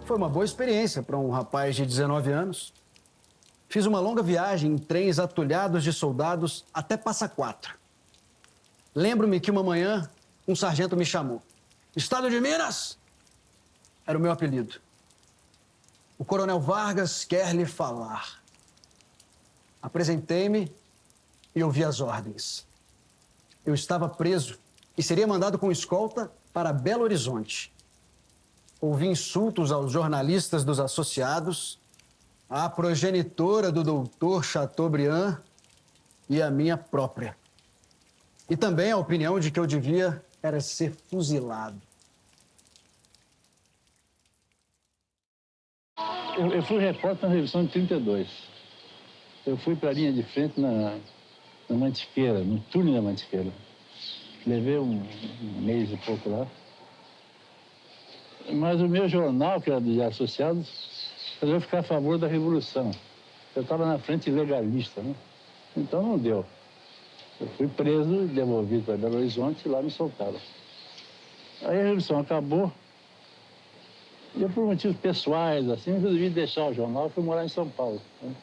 M: Foi uma boa experiência para um rapaz de 19 anos. Fiz uma longa viagem em trens atulhados de soldados até Passa Quatro. Lembro-me que uma manhã um sargento me chamou. Estado de Minas? Era o meu apelido. O coronel Vargas quer lhe falar. Apresentei-me e ouvi as ordens. Eu estava preso e seria mandado com escolta para Belo Horizonte. Ouvi insultos aos jornalistas dos associados, à progenitora do doutor Chateaubriand e à minha própria. E também a opinião de que eu devia era ser fuzilado.
P: Eu fui repórter na Revolução de 32. Eu fui para a linha de frente na Mantiqueira, no túnel da Mantiqueira. Levei um mês e pouco lá. Mas o meu jornal, que era dos Associados, resolveu ficar a favor da Revolução. Eu estava na frente legalista, né? Então não deu. Eu fui preso, devolvido para Belo Horizonte e lá me soltaram. Aí a Revolução acabou. E eu, por motivos pessoais, assim, resolvi deixar o jornal e fui morar em São Paulo. Né?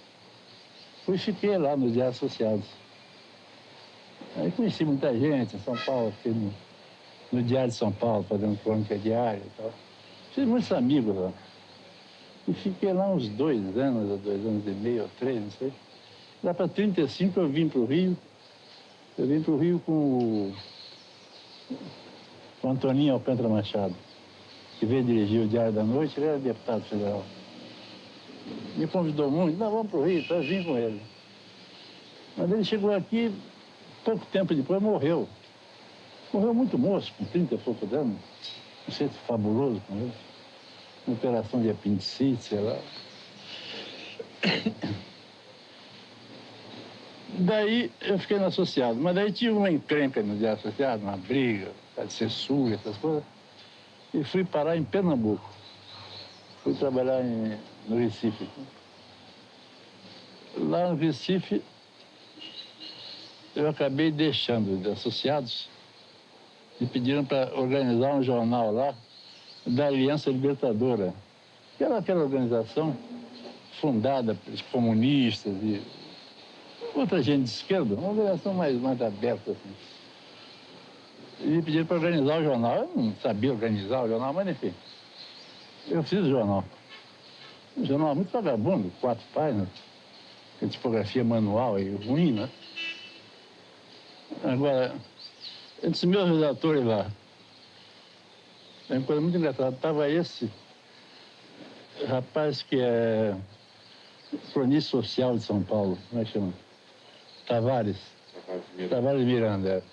P: Fui e fiquei lá nos Diários Associados. Aí conheci muita gente em São Paulo, fiquei no Diário de São Paulo, fazendo crônica diária e tal. Fiz muitos amigos lá. E fiquei lá uns 2 anos, ou 2 anos e meio, ou 3, não sei. Lá para 35 eu vim para o Rio. Eu vim para o Rio com o Antoninho Alcântara Machado, que veio dirigir o Diário da Noite, ele era deputado federal. Me convidou muito, não, vamos para o Rio, então eu vim com ele. Mas ele chegou aqui, pouco tempo depois morreu. Morreu muito moço, com 30 e poucos anos. Um centro fabuloso com ele. Uma operação de apendicite, sei lá. Daí eu fiquei no associado, mas daí tive uma encrenca no Diário Associado, uma briga, de censura, essas coisas. E fui parar em Pernambuco. Fui trabalhar no Recife. Lá no Recife, eu acabei deixando de associados e pediram para organizar um jornal lá da Aliança Libertadora, que era aquela organização fundada pelos comunistas e outra gente de esquerda, uma organização mais aberta, assim. E me pediram para organizar o jornal. Eu não sabia organizar o jornal, mas enfim. Eu fiz o jornal. Um jornal muito vagabundo, 4 páginas, com tipografia manual e ruim, né? Agora, entre os meus redatores lá, é uma coisa muito engraçada. Estava esse rapaz que é cronista social de São Paulo, como é que chama? Tavares Miranda.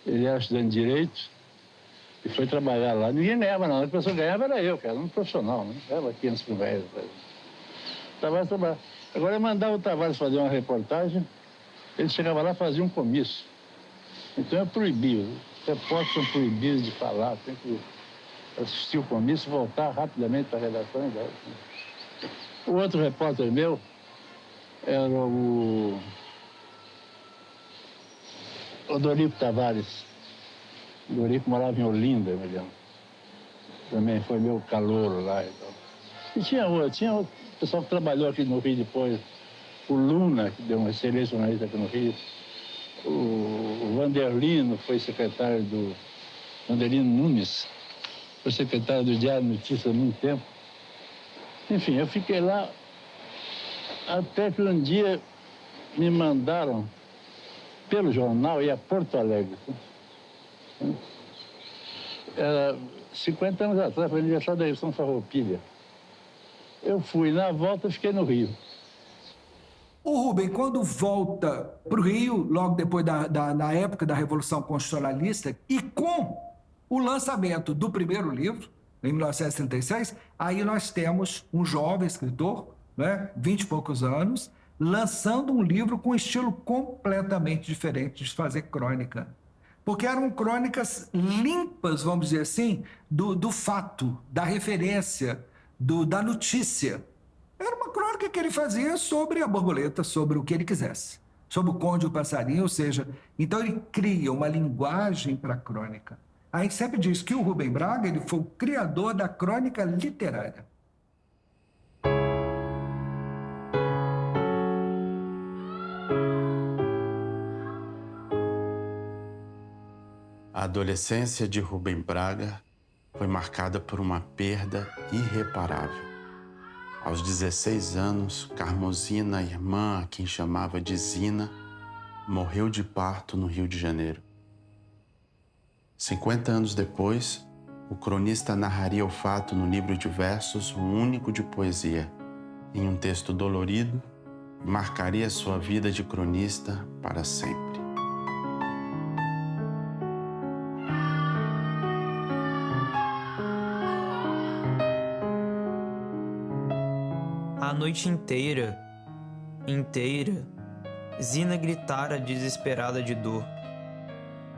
P: Ele era estudante de Direito e foi trabalhar lá. Ninguém ganhava, não. A pessoa que ganhava era eu, cara, um profissional, né? Era 500 por mês. Tavares trabalhava. Agora, eu mandava o Tavares fazer uma reportagem, ele chegava lá e fazia um comício. Então, eu proibi. Os repórteres são proibidos de falar, tem que assistir o comício, voltar rapidamente para a redação e dar. O outro repórter meu era o Odorico Tavares. O Odorico morava em Olinda, me lembro. Também foi meu calouro lá e tal. E tinha outro pessoal que trabalhou aqui no Rio depois. O Luna, que deu uma excelente jornalista aqui no Rio. O Vanderlino foi secretário do... Vanderlino Nunes foi secretário do Diário de Notícias há muito tempo. Enfim, eu fiquei lá até que um dia me mandaram pelo jornal ir a Porto Alegre. Era 50 anos atrás, foi aniversário da Revolução Farroupilha. Eu fui, na volta fiquei no Rio.
E: O Rubem, quando volta para o Rio, logo depois da época da Revolução Constitucionalista, e com o lançamento do primeiro livro, em 1936, aí nós temos um jovem escritor, né, 20 e poucos anos, lançando um livro com um estilo completamente diferente de fazer crônica. porque eram crônicas limpas, vamos dizer assim, do fato, da referência, da notícia. Era uma crônica que ele fazia sobre a borboleta, sobre o que ele quisesse, sobre o conde e o passarinho, ou seja, então ele cria uma linguagem para a crônica. A gente sempre diz que o Rubem Braga ele foi o criador da crônica literária.
C: A adolescência de Rubem Braga foi marcada por uma perda irreparável. Aos 16 anos, Carmozina, irmã, a quem chamava de Zina, morreu de parto no Rio de Janeiro. 50 anos depois, o cronista narraria o fato no livro de versos, o único de poesia, em um texto dolorido, e marcaria sua vida de cronista para sempre.
R: A noite inteira, Zina gritara desesperada de dor.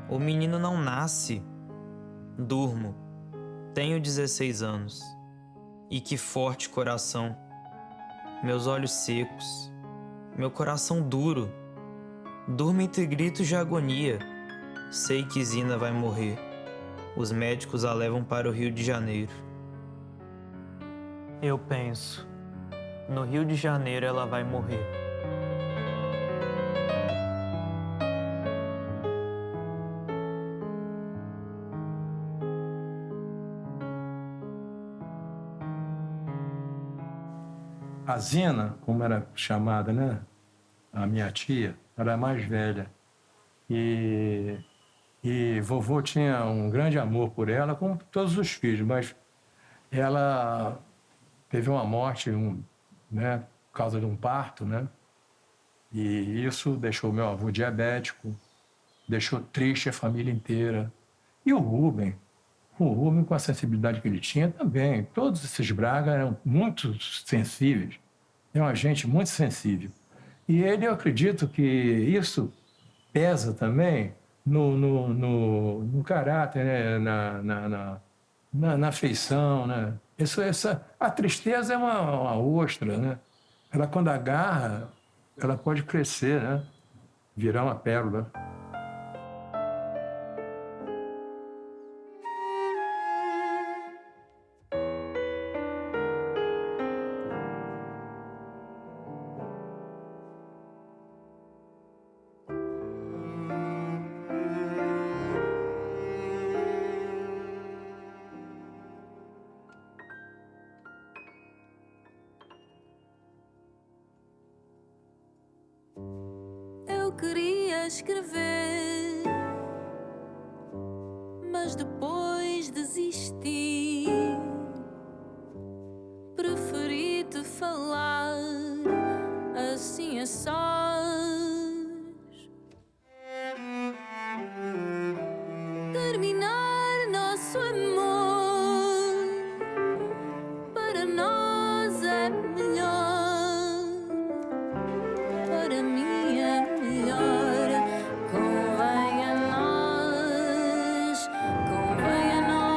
R: O menino não nasce. Durmo. Tenho 16 anos. E que forte coração. Meus olhos secos. Meu coração duro. Durmo entre gritos de agonia. Sei que Zina vai morrer. Os médicos a levam para o Rio de Janeiro. Eu penso. No Rio de Janeiro ela vai morrer.
D: A Zina, como era chamada, né? A minha tia, era a mais velha. E vovô tinha um grande amor por ela, como todos os filhos, mas ela teve uma morte, né, por causa de um parto, né? E isso deixou meu avô diabético, deixou triste a família inteira. E o Rubem, com a sensibilidade que ele tinha também, todos esses Braga eram muito sensíveis, é uma gente muito sensível. E ele, eu acredito que isso pesa também no caráter, né? na afeição, né? A tristeza é uma ostra, né? Ela, quando agarra, ela pode crescer, né? Virar uma pérola.
S: Eu queria escrever, mas depois desisti. Preferi te falar assim a sós. Terminar nosso amor para nós é melhor. Para mim é melhor. Convém a nós, convém a nós.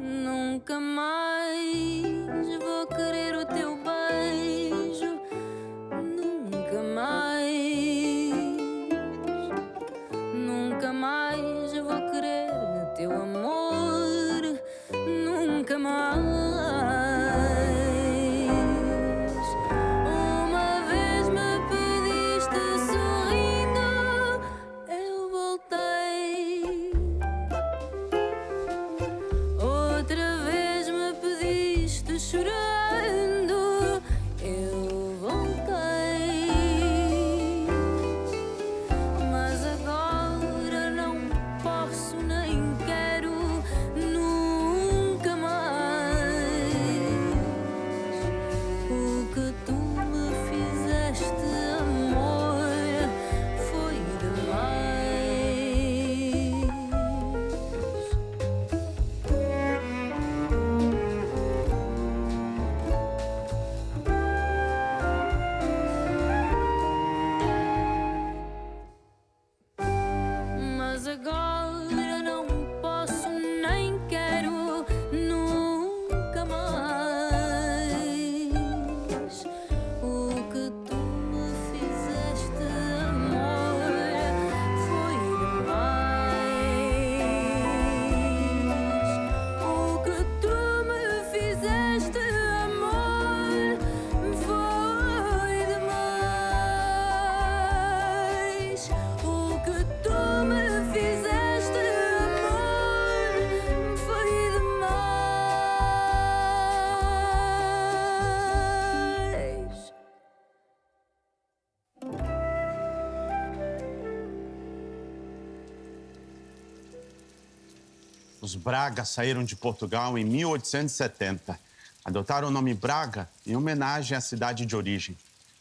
S: Nunca mais vou querer o teu beijo. Nunca mais. Nunca mais vou querer o teu amor. Nunca mais. Uma vez me pediste sorrindo, eu voltei. Outra vez me pediste chorando, eu voltei. Mas agora não posso nem quero nunca mais. O que tu me fizeste, amor, foi demais.
C: Os Braga saíram de Portugal em 1870. Adotaram o nome Braga em homenagem à cidade de origem.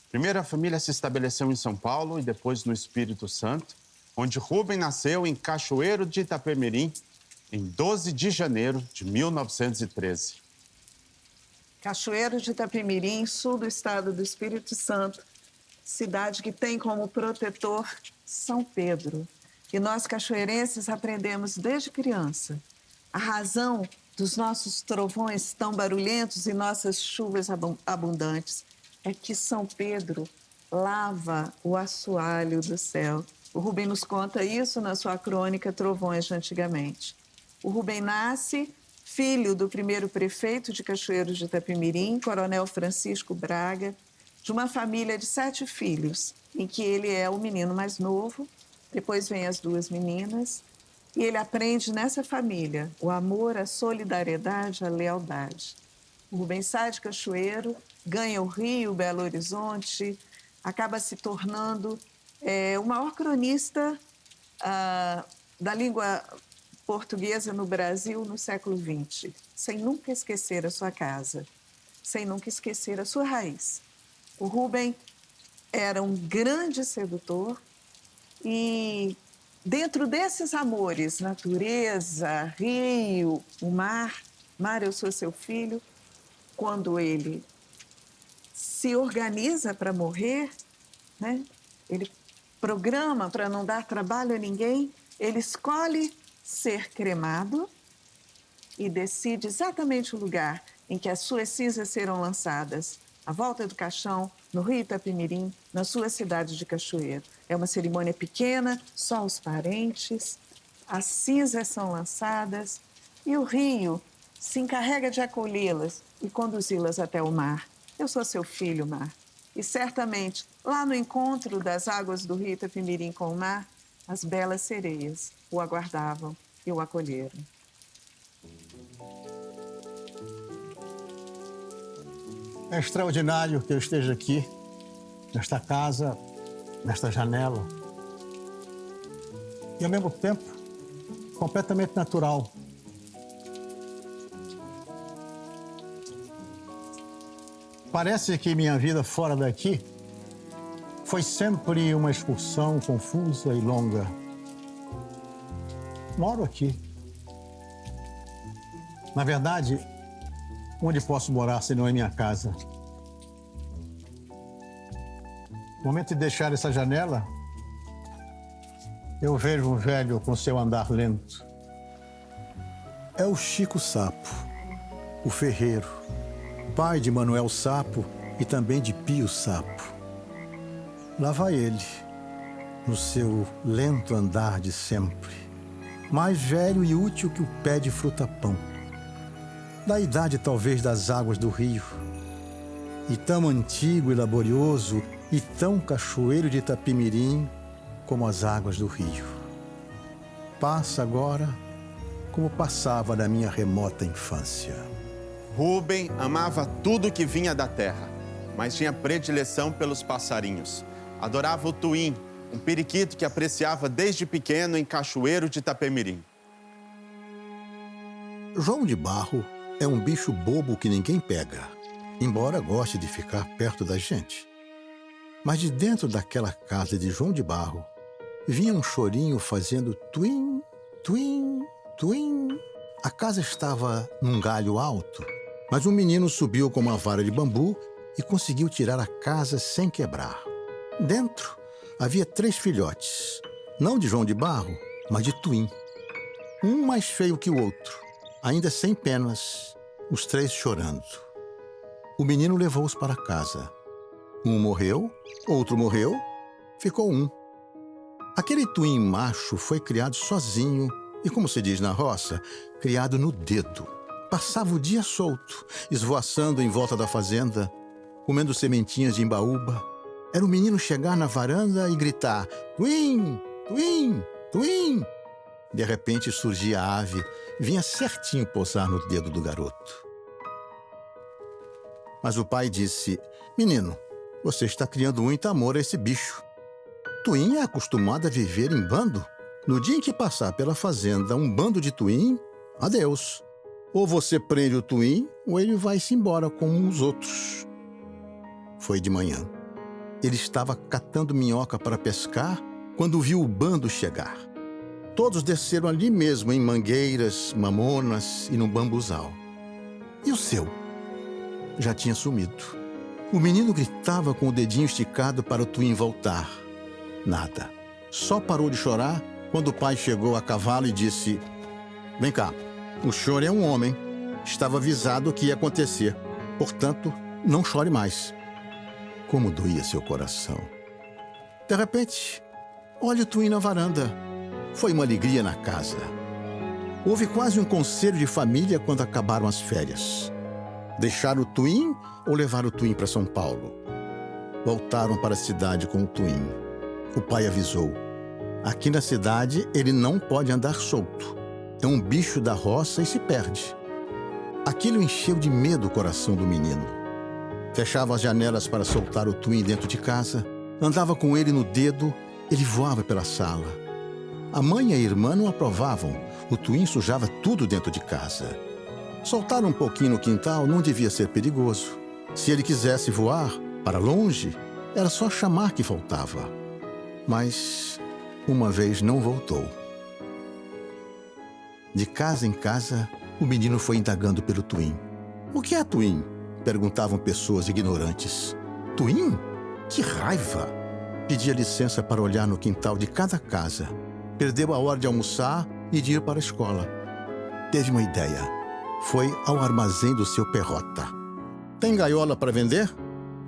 C: Primeiro, a família se estabeleceu em São Paulo e depois no Espírito Santo, onde Rubem nasceu em Cachoeiro de Itapemirim, em 12 de janeiro de 1913.
O: Cachoeiro de Itapemirim, sul do estado do Espírito Santo, cidade que tem como protetor São Pedro. E nós, cachoeirenses, aprendemos desde criança a razão dos nossos trovões tão barulhentos e nossas chuvas abundantes é que São Pedro lava o assoalho do céu. O Rubem nos conta isso na sua crônica Trovões de Antigamente. O Rubem nasce filho do primeiro prefeito de Cachoeiro de Itapemirim, Coronel Francisco Braga, de uma família de 7 filhos, em que ele é o menino mais novo, depois vem as 2 meninas, e ele aprende nessa família o amor, a solidariedade, a lealdade. O Rubem sai de Cachoeiro, ganha o Rio, Belo Horizonte, acaba se tornando o maior cronista da língua portuguesa no Brasil no século XX, sem nunca esquecer a sua casa, sem nunca esquecer a sua raiz. O Rubem era um grande sedutor e, dentro desses amores, natureza, rio, o mar, eu sou seu filho, quando ele se organiza para morrer, né? Ele programa para não dar trabalho a ninguém, ele escolhe ser cremado e decide exatamente o lugar em que as suas cinzas serão lançadas, à volta do caixão, no Rio Itapemirim, na sua cidade de Cachoeiro. É uma cerimônia pequena, só os parentes, as cinzas são lançadas e o rio se encarrega de acolhê-las e conduzi-las até o mar. Eu sou seu filho, mar. E certamente, lá no encontro das águas do Rio Itapemirim com o mar, as belas sereias o aguardavam e o acolheram.
A: É extraordinário que eu esteja aqui, nesta casa, nesta janela. E, ao mesmo tempo, completamente natural. Parece que minha vida fora daqui foi sempre uma excursão confusa e longa. Moro aqui. Na verdade, onde posso morar se não é minha casa? No momento de deixar essa janela, eu vejo um velho com seu andar lento. É o Chico Sapo, o ferreiro, pai de Manuel Sapo e também de Pio Sapo. Lá vai ele, no seu lento andar de sempre, mais velho e útil que o pé de fruta-pão, da idade talvez das águas do rio, e tão antigo e laborioso e tão cachoeiro de Itapemirim como as águas do rio. Passa agora como passava na minha remota infância.
C: Rubem amava tudo que vinha da terra, mas tinha predileção pelos passarinhos. Adorava o tuim, um periquito que apreciava desde pequeno em Cachoeiro de Itapemirim.
A: João de Barro é um bicho bobo que ninguém pega, embora goste de ficar perto da gente. Mas de dentro daquela casa de João de Barro, vinha um chorinho fazendo tuim, tuim, tuim. A casa estava num galho alto, mas um menino subiu com uma vara de bambu e conseguiu tirar a casa sem quebrar. Dentro havia 3 filhotes, não de João de Barro, mas de tuim. Um mais feio que o outro, ainda sem penas, os 3 chorando. O menino levou-os para casa. Um morreu, outro morreu, ficou um. Aquele tuim macho foi criado sozinho e, como se diz na roça, criado no dedo. Passava o dia solto, esvoaçando em volta da fazenda, comendo sementinhas de imbaúba. Era o menino chegar na varanda e gritar: tuim, tuim, tuim. De repente surgia a ave, vinha certinho pousar no dedo do garoto. Mas o pai disse: menino, você está criando muito amor a esse bicho. Tuim é acostumado a viver em bando. No dia em que passar pela fazenda um bando de tuim, Adeus. Ou você prende o Twin, ou ele vai-se embora com os outros. Foi de manhã. Ele estava catando minhoca para pescar quando viu o bando chegar. Todos desceram ali mesmo, em mangueiras, mamonas e no bambuzal. E o seu? Já tinha sumido. O menino gritava com o dedinho esticado para o Twin voltar. Nada. Só parou de chorar quando o pai chegou a cavalo e disse: vem cá, o senhor é um homem. Estava avisado o que ia acontecer. Portanto, não chore mais. Como doía seu coração. De repente, olha o Twin na varanda. Foi uma alegria na casa. Houve quase um conselho de família quando acabaram as férias. Deixar o Twin ou levar o Twin para São Paulo? Voltaram para a cidade com o Twin. O pai avisou: aqui na cidade ele não pode andar solto. É um bicho da roça e se perde. Aquilo encheu de medo o coração do menino. Fechava as janelas para soltar o Twin dentro de casa, andava com ele no dedo, ele voava pela sala. A mãe e a irmã não aprovavam. O Twin sujava tudo dentro de casa. Soltar um pouquinho no quintal não devia ser perigoso. Se ele quisesse voar para longe, era só chamar que faltava. Mas uma vez não voltou. De casa em casa, o menino foi indagando pelo Twin. O que é Twin? Perguntavam pessoas ignorantes. Twin? Que raiva! Pedia licença para olhar no quintal de cada casa. Perdeu a hora de almoçar e de ir para a escola. Teve uma ideia. Foi ao armazém do seu Perrota. Tem gaiola para vender?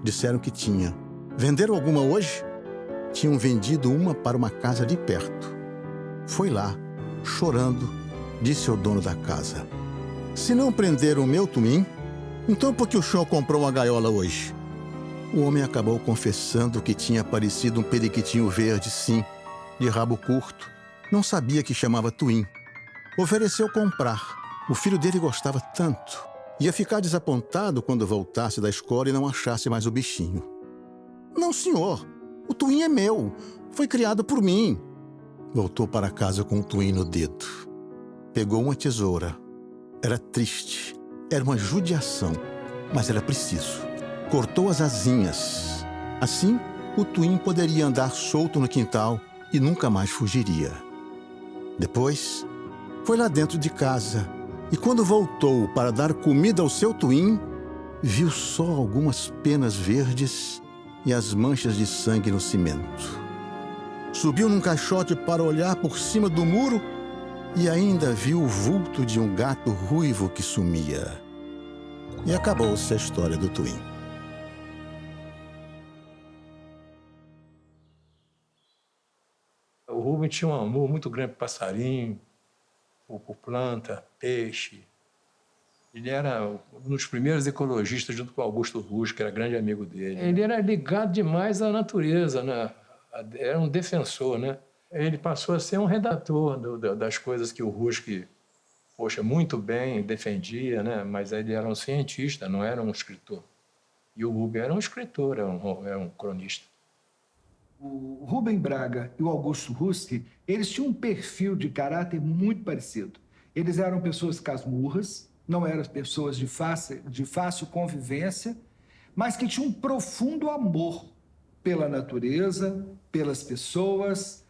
A: Disseram que tinha. Venderam alguma hoje? Tinham vendido uma para uma casa ali perto. Foi lá, chorando, disse ao dono da casa: se não prenderam o meu Twin, então por que o senhor comprou uma gaiola hoje? O homem acabou confessando que tinha aparecido um periquitinho verde, sim, de rabo curto. Não sabia que chamava Twin. Ofereceu comprar. O filho dele gostava tanto. Ia ficar desapontado quando voltasse da escola e não achasse mais o bichinho. Não, senhor. O Twin é meu. Foi criado por mim. Voltou para casa com o Twin no dedo. Pegou uma tesoura. Era triste. Era uma judiação. Mas era preciso. Cortou as asinhas. Assim, o Twin poderia andar solto no quintal e nunca mais fugiria. Depois, foi lá dentro de casa e quando voltou para dar comida ao seu Twin, viu só algumas penas verdes e as manchas de sangue no cimento. Subiu num caixote para olhar por cima do muro e ainda viu o vulto de um gato ruivo que sumia. E acabou-se a história do Twin.
D: O Rubem tinha um amor muito grande por passarinho, por planta, peixe. Ele era um dos primeiros ecologistas, junto com o Augusto Rusch, que era grande amigo dele. Ele era ligado demais à natureza, né? Era um defensor, né? Ele passou a ser um redator das coisas que o Rusch, poxa, muito bem defendia, né? Mas ele era um cientista, não era um escritor. E o Rubem era um escritor, era um cronista.
E: O Rubem Braga e o Augusto Rusch, eles tinham um perfil de caráter muito parecido. Eles eram pessoas casmurras, não eram pessoas de fácil convivência, mas que tinham um profundo amor pela natureza, pelas pessoas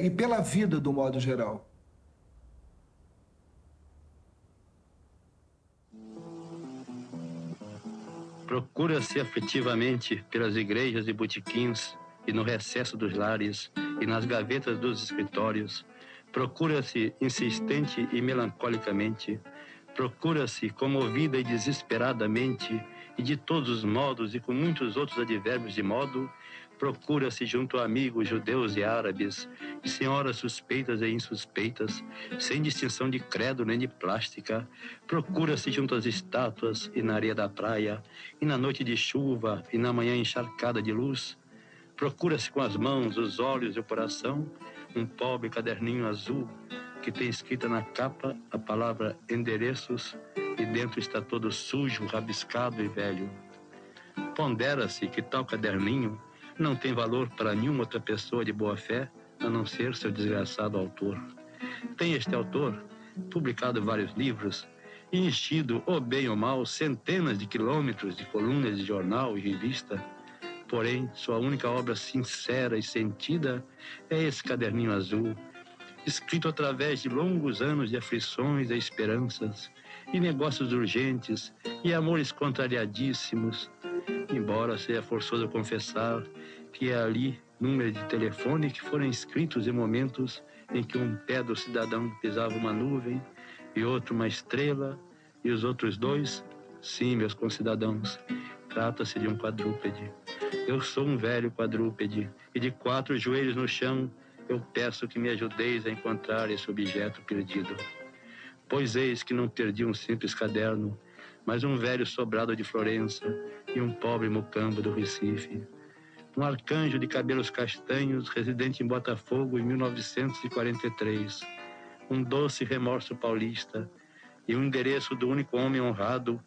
E: e pela vida do modo geral.
Q: Procura-se afetivamente pelas igrejas e botequins e no recesso dos lares e nas gavetas dos escritórios. Procura-se insistente e melancolicamente. Procura-se comovida e desesperadamente e de todos os modos e com muitos outros advérbios de modo. Procura-se junto a amigos judeus e árabes, e senhoras suspeitas e insuspeitas, sem distinção de credo nem de plástica. Procura-se junto às estátuas e na areia da praia, e na noite de chuva e na manhã encharcada de luz. Procura-se com as mãos, os olhos e o coração um pobre caderninho azul que tem escrita na capa a palavra endereços e dentro está todo sujo, rabiscado e velho. Pondera-se que tal caderninho não tem valor para nenhuma outra pessoa de boa fé a não ser seu desgraçado autor. Tem este autor publicado vários livros, e enchido, ou bem ou mal, centenas de quilômetros de colunas de jornal e revista. Porém, sua única obra sincera e sentida é esse caderninho azul, escrito através de longos anos de aflições e esperanças, e negócios urgentes, e amores contrariadíssimos, embora seja forçoso confessar que é ali número de telefone que foram escritos em momentos em que um pé do cidadão pisava uma nuvem e outro uma estrela, e os outros dois, sim, meus concidadãos, trata-se de um quadrúpede. Eu sou um velho quadrúpede, e de 4 joelhos no chão, eu peço que me ajudeis a encontrar esse objeto perdido. Pois eis que não perdi um simples caderno, mas um velho sobrado de Florença e um pobre mocambo do Recife. Um arcanjo de cabelos castanhos, residente em Botafogo em 1943. Um doce remorso paulista e um endereço do único homem honrado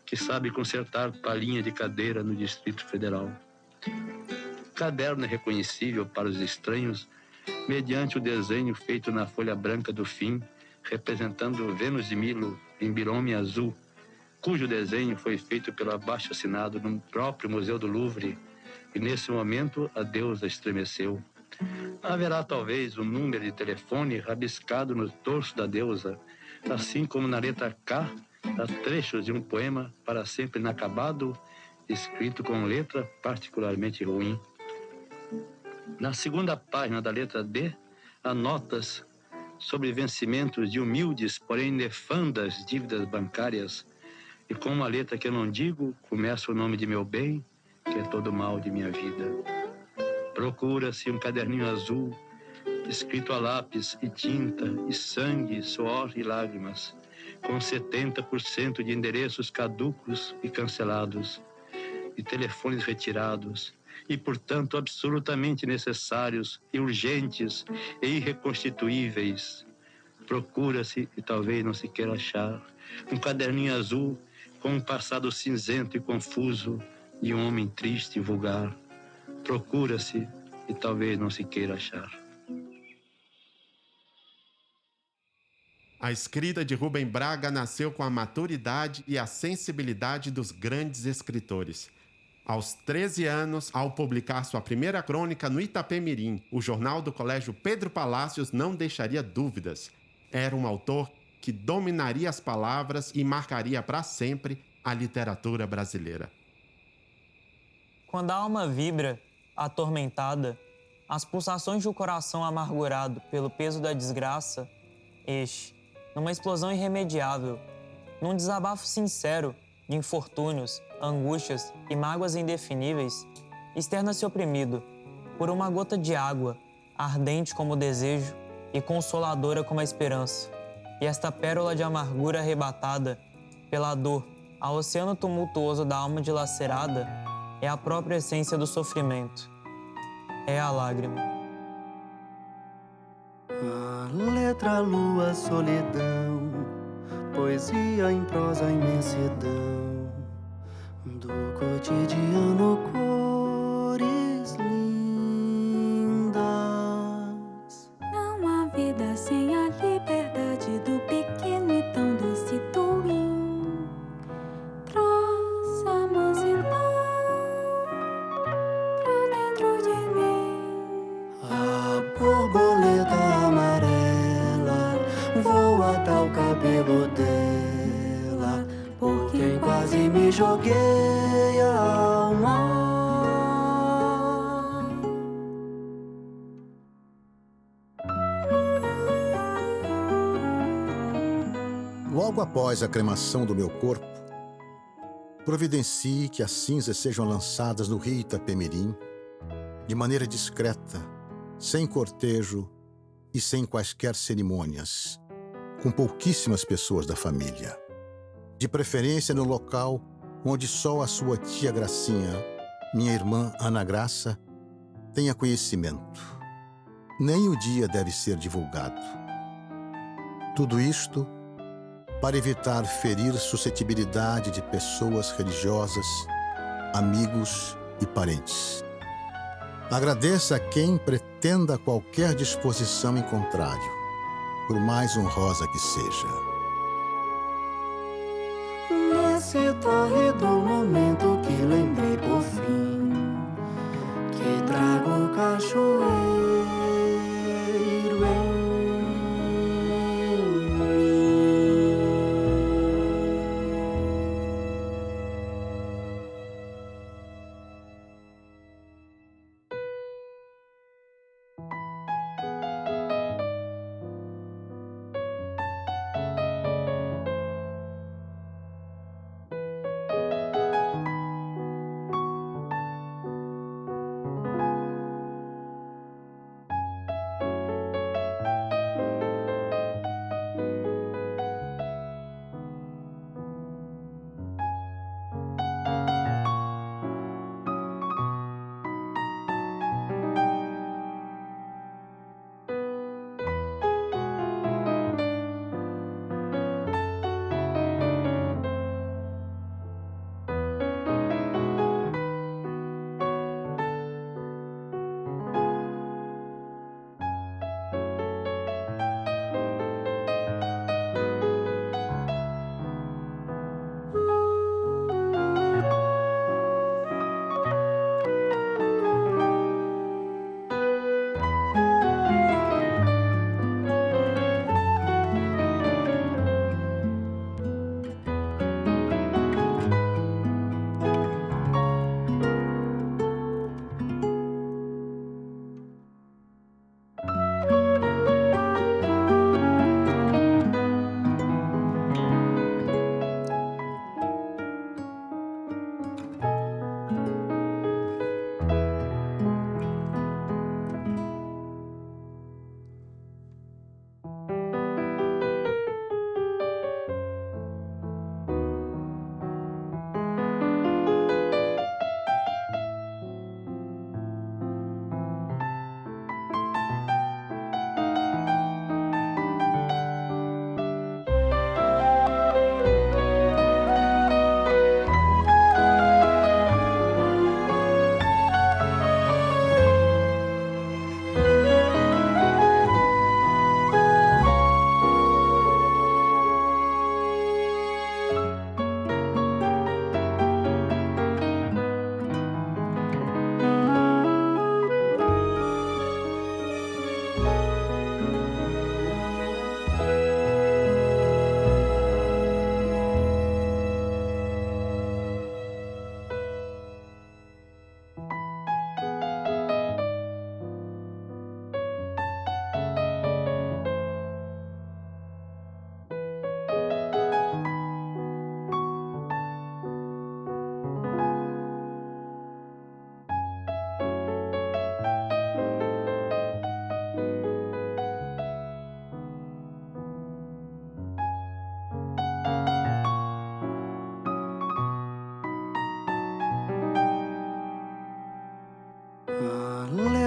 Q: que sabe consertar palhinha de cadeira no Distrito Federal. O caderno é reconhecível para os estranhos mediante o desenho feito na folha branca do fim, representando Vênus de Milo em birome azul, cujo desenho foi feito pelo abaixo-assinado no próprio Museu do Louvre, e nesse momento a deusa estremeceu. Haverá talvez um número de telefone rabiscado no torso da deusa, assim como na letra K há trechos de um poema para sempre inacabado, escrito com letra particularmente ruim. Na segunda página da letra D, há notas sobre vencimentos de humildes, porém nefandas dívidas bancárias, e com uma letra que eu não digo, começa o nome de meu bem, que é todo mal de minha vida. Procura-se um caderninho azul, escrito a lápis e tinta, e sangue, suor e lágrimas, com 70% de endereços caducos e cancelados, e telefones retirados, e, portanto, absolutamente necessários e urgentes e irreconstituíveis. Procura-se, e talvez não se queira achar, um caderninho azul com um passado cinzento e confuso de um homem triste e vulgar. Procura-se, e talvez não se queira achar.
C: A escrita de Rubem Braga nasceu com a maturidade e a sensibilidade dos grandes escritores. Aos 13 anos, ao publicar sua primeira crônica no Itapemirim, o jornal do Colégio Pedro Palácios não deixaria dúvidas. Era um autor que dominaria as palavras e marcaria para sempre a literatura brasileira.
R: Quando a alma vibra, atormentada, as pulsações do coração amargurado pelo peso da desgraça, este, numa explosão irremediável, num desabafo sincero de infortúnios, angústias e mágoas indefiníveis, externa-se oprimido por uma gota de água, ardente como o desejo e consoladora como a esperança. E esta pérola de amargura arrebatada pela dor ao oceano tumultuoso da alma dilacerada é a própria essência do sofrimento. É a lágrima.
T: A letra, a lua, a solidão, poesia em prosa, imensidão do cotidiano, cores lindas.
S: Não há vida sem a liberdade do pequeno e tão doce twin. Traz a mansidão pra dentro de mim.
T: A borboleta amarela voa tal cabelo dela, porque quase me joguei ao mar.
A: Logo após a cremação do meu corpo, providencie que as cinzas sejam lançadas no rio Itapemirim de maneira discreta, sem cortejo e sem quaisquer cerimônias, com pouquíssimas pessoas da família. De preferência no local onde só a sua tia Gracinha, minha irmã Ana Graça, tenha conhecimento. Nem o dia deve ser divulgado. Tudo isto para evitar ferir suscetibilidade de pessoas religiosas, amigos e parentes. Agradeça a quem pretenda qualquer disposição em contrário, por mais honrosa que seja.
T: Nesse tórrido momento que lembrei por fim, que trago o cachoeiro em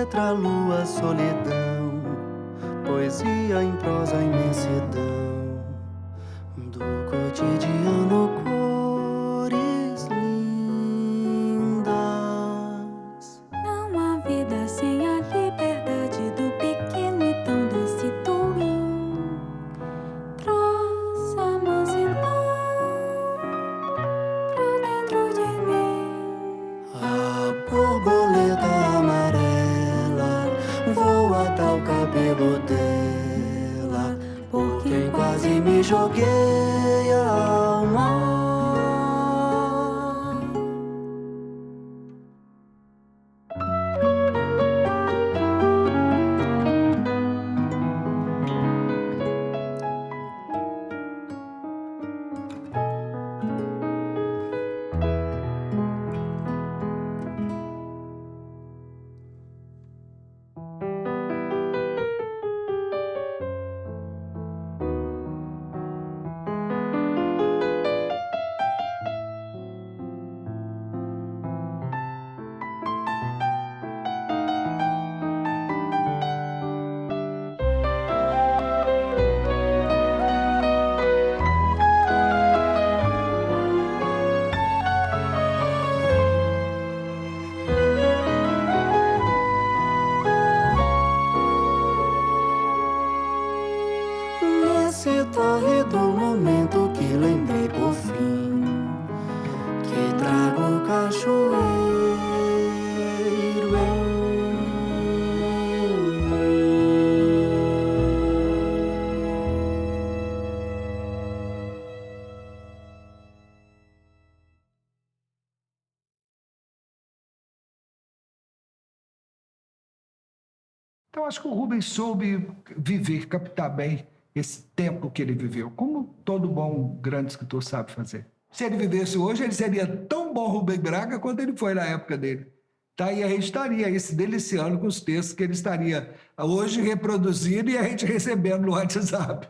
T: letra, lua, solidão, poesia em prosa, imensidão do cotidiano, cores lindas.
S: Não há vida sem a liberdade do pequeno e tão doce twin. Trouxe a mansidão pra dentro de mim.
T: A borboleta amarela voa tal cabelo dela, por quem quase me joguei ao mar. cachoeiro.
E: Então, acho que o Rubens soube viver, captar bem esse tempo que ele viveu, como todo bom grande escritor sabe fazer. Se ele vivesse hoje, ele seria tão bom Rubem Braga quanto ele foi na época dele. Tá? E a gente estaria aí se deliciando com os textos que ele estaria hoje reproduzindo e a gente recebendo no WhatsApp.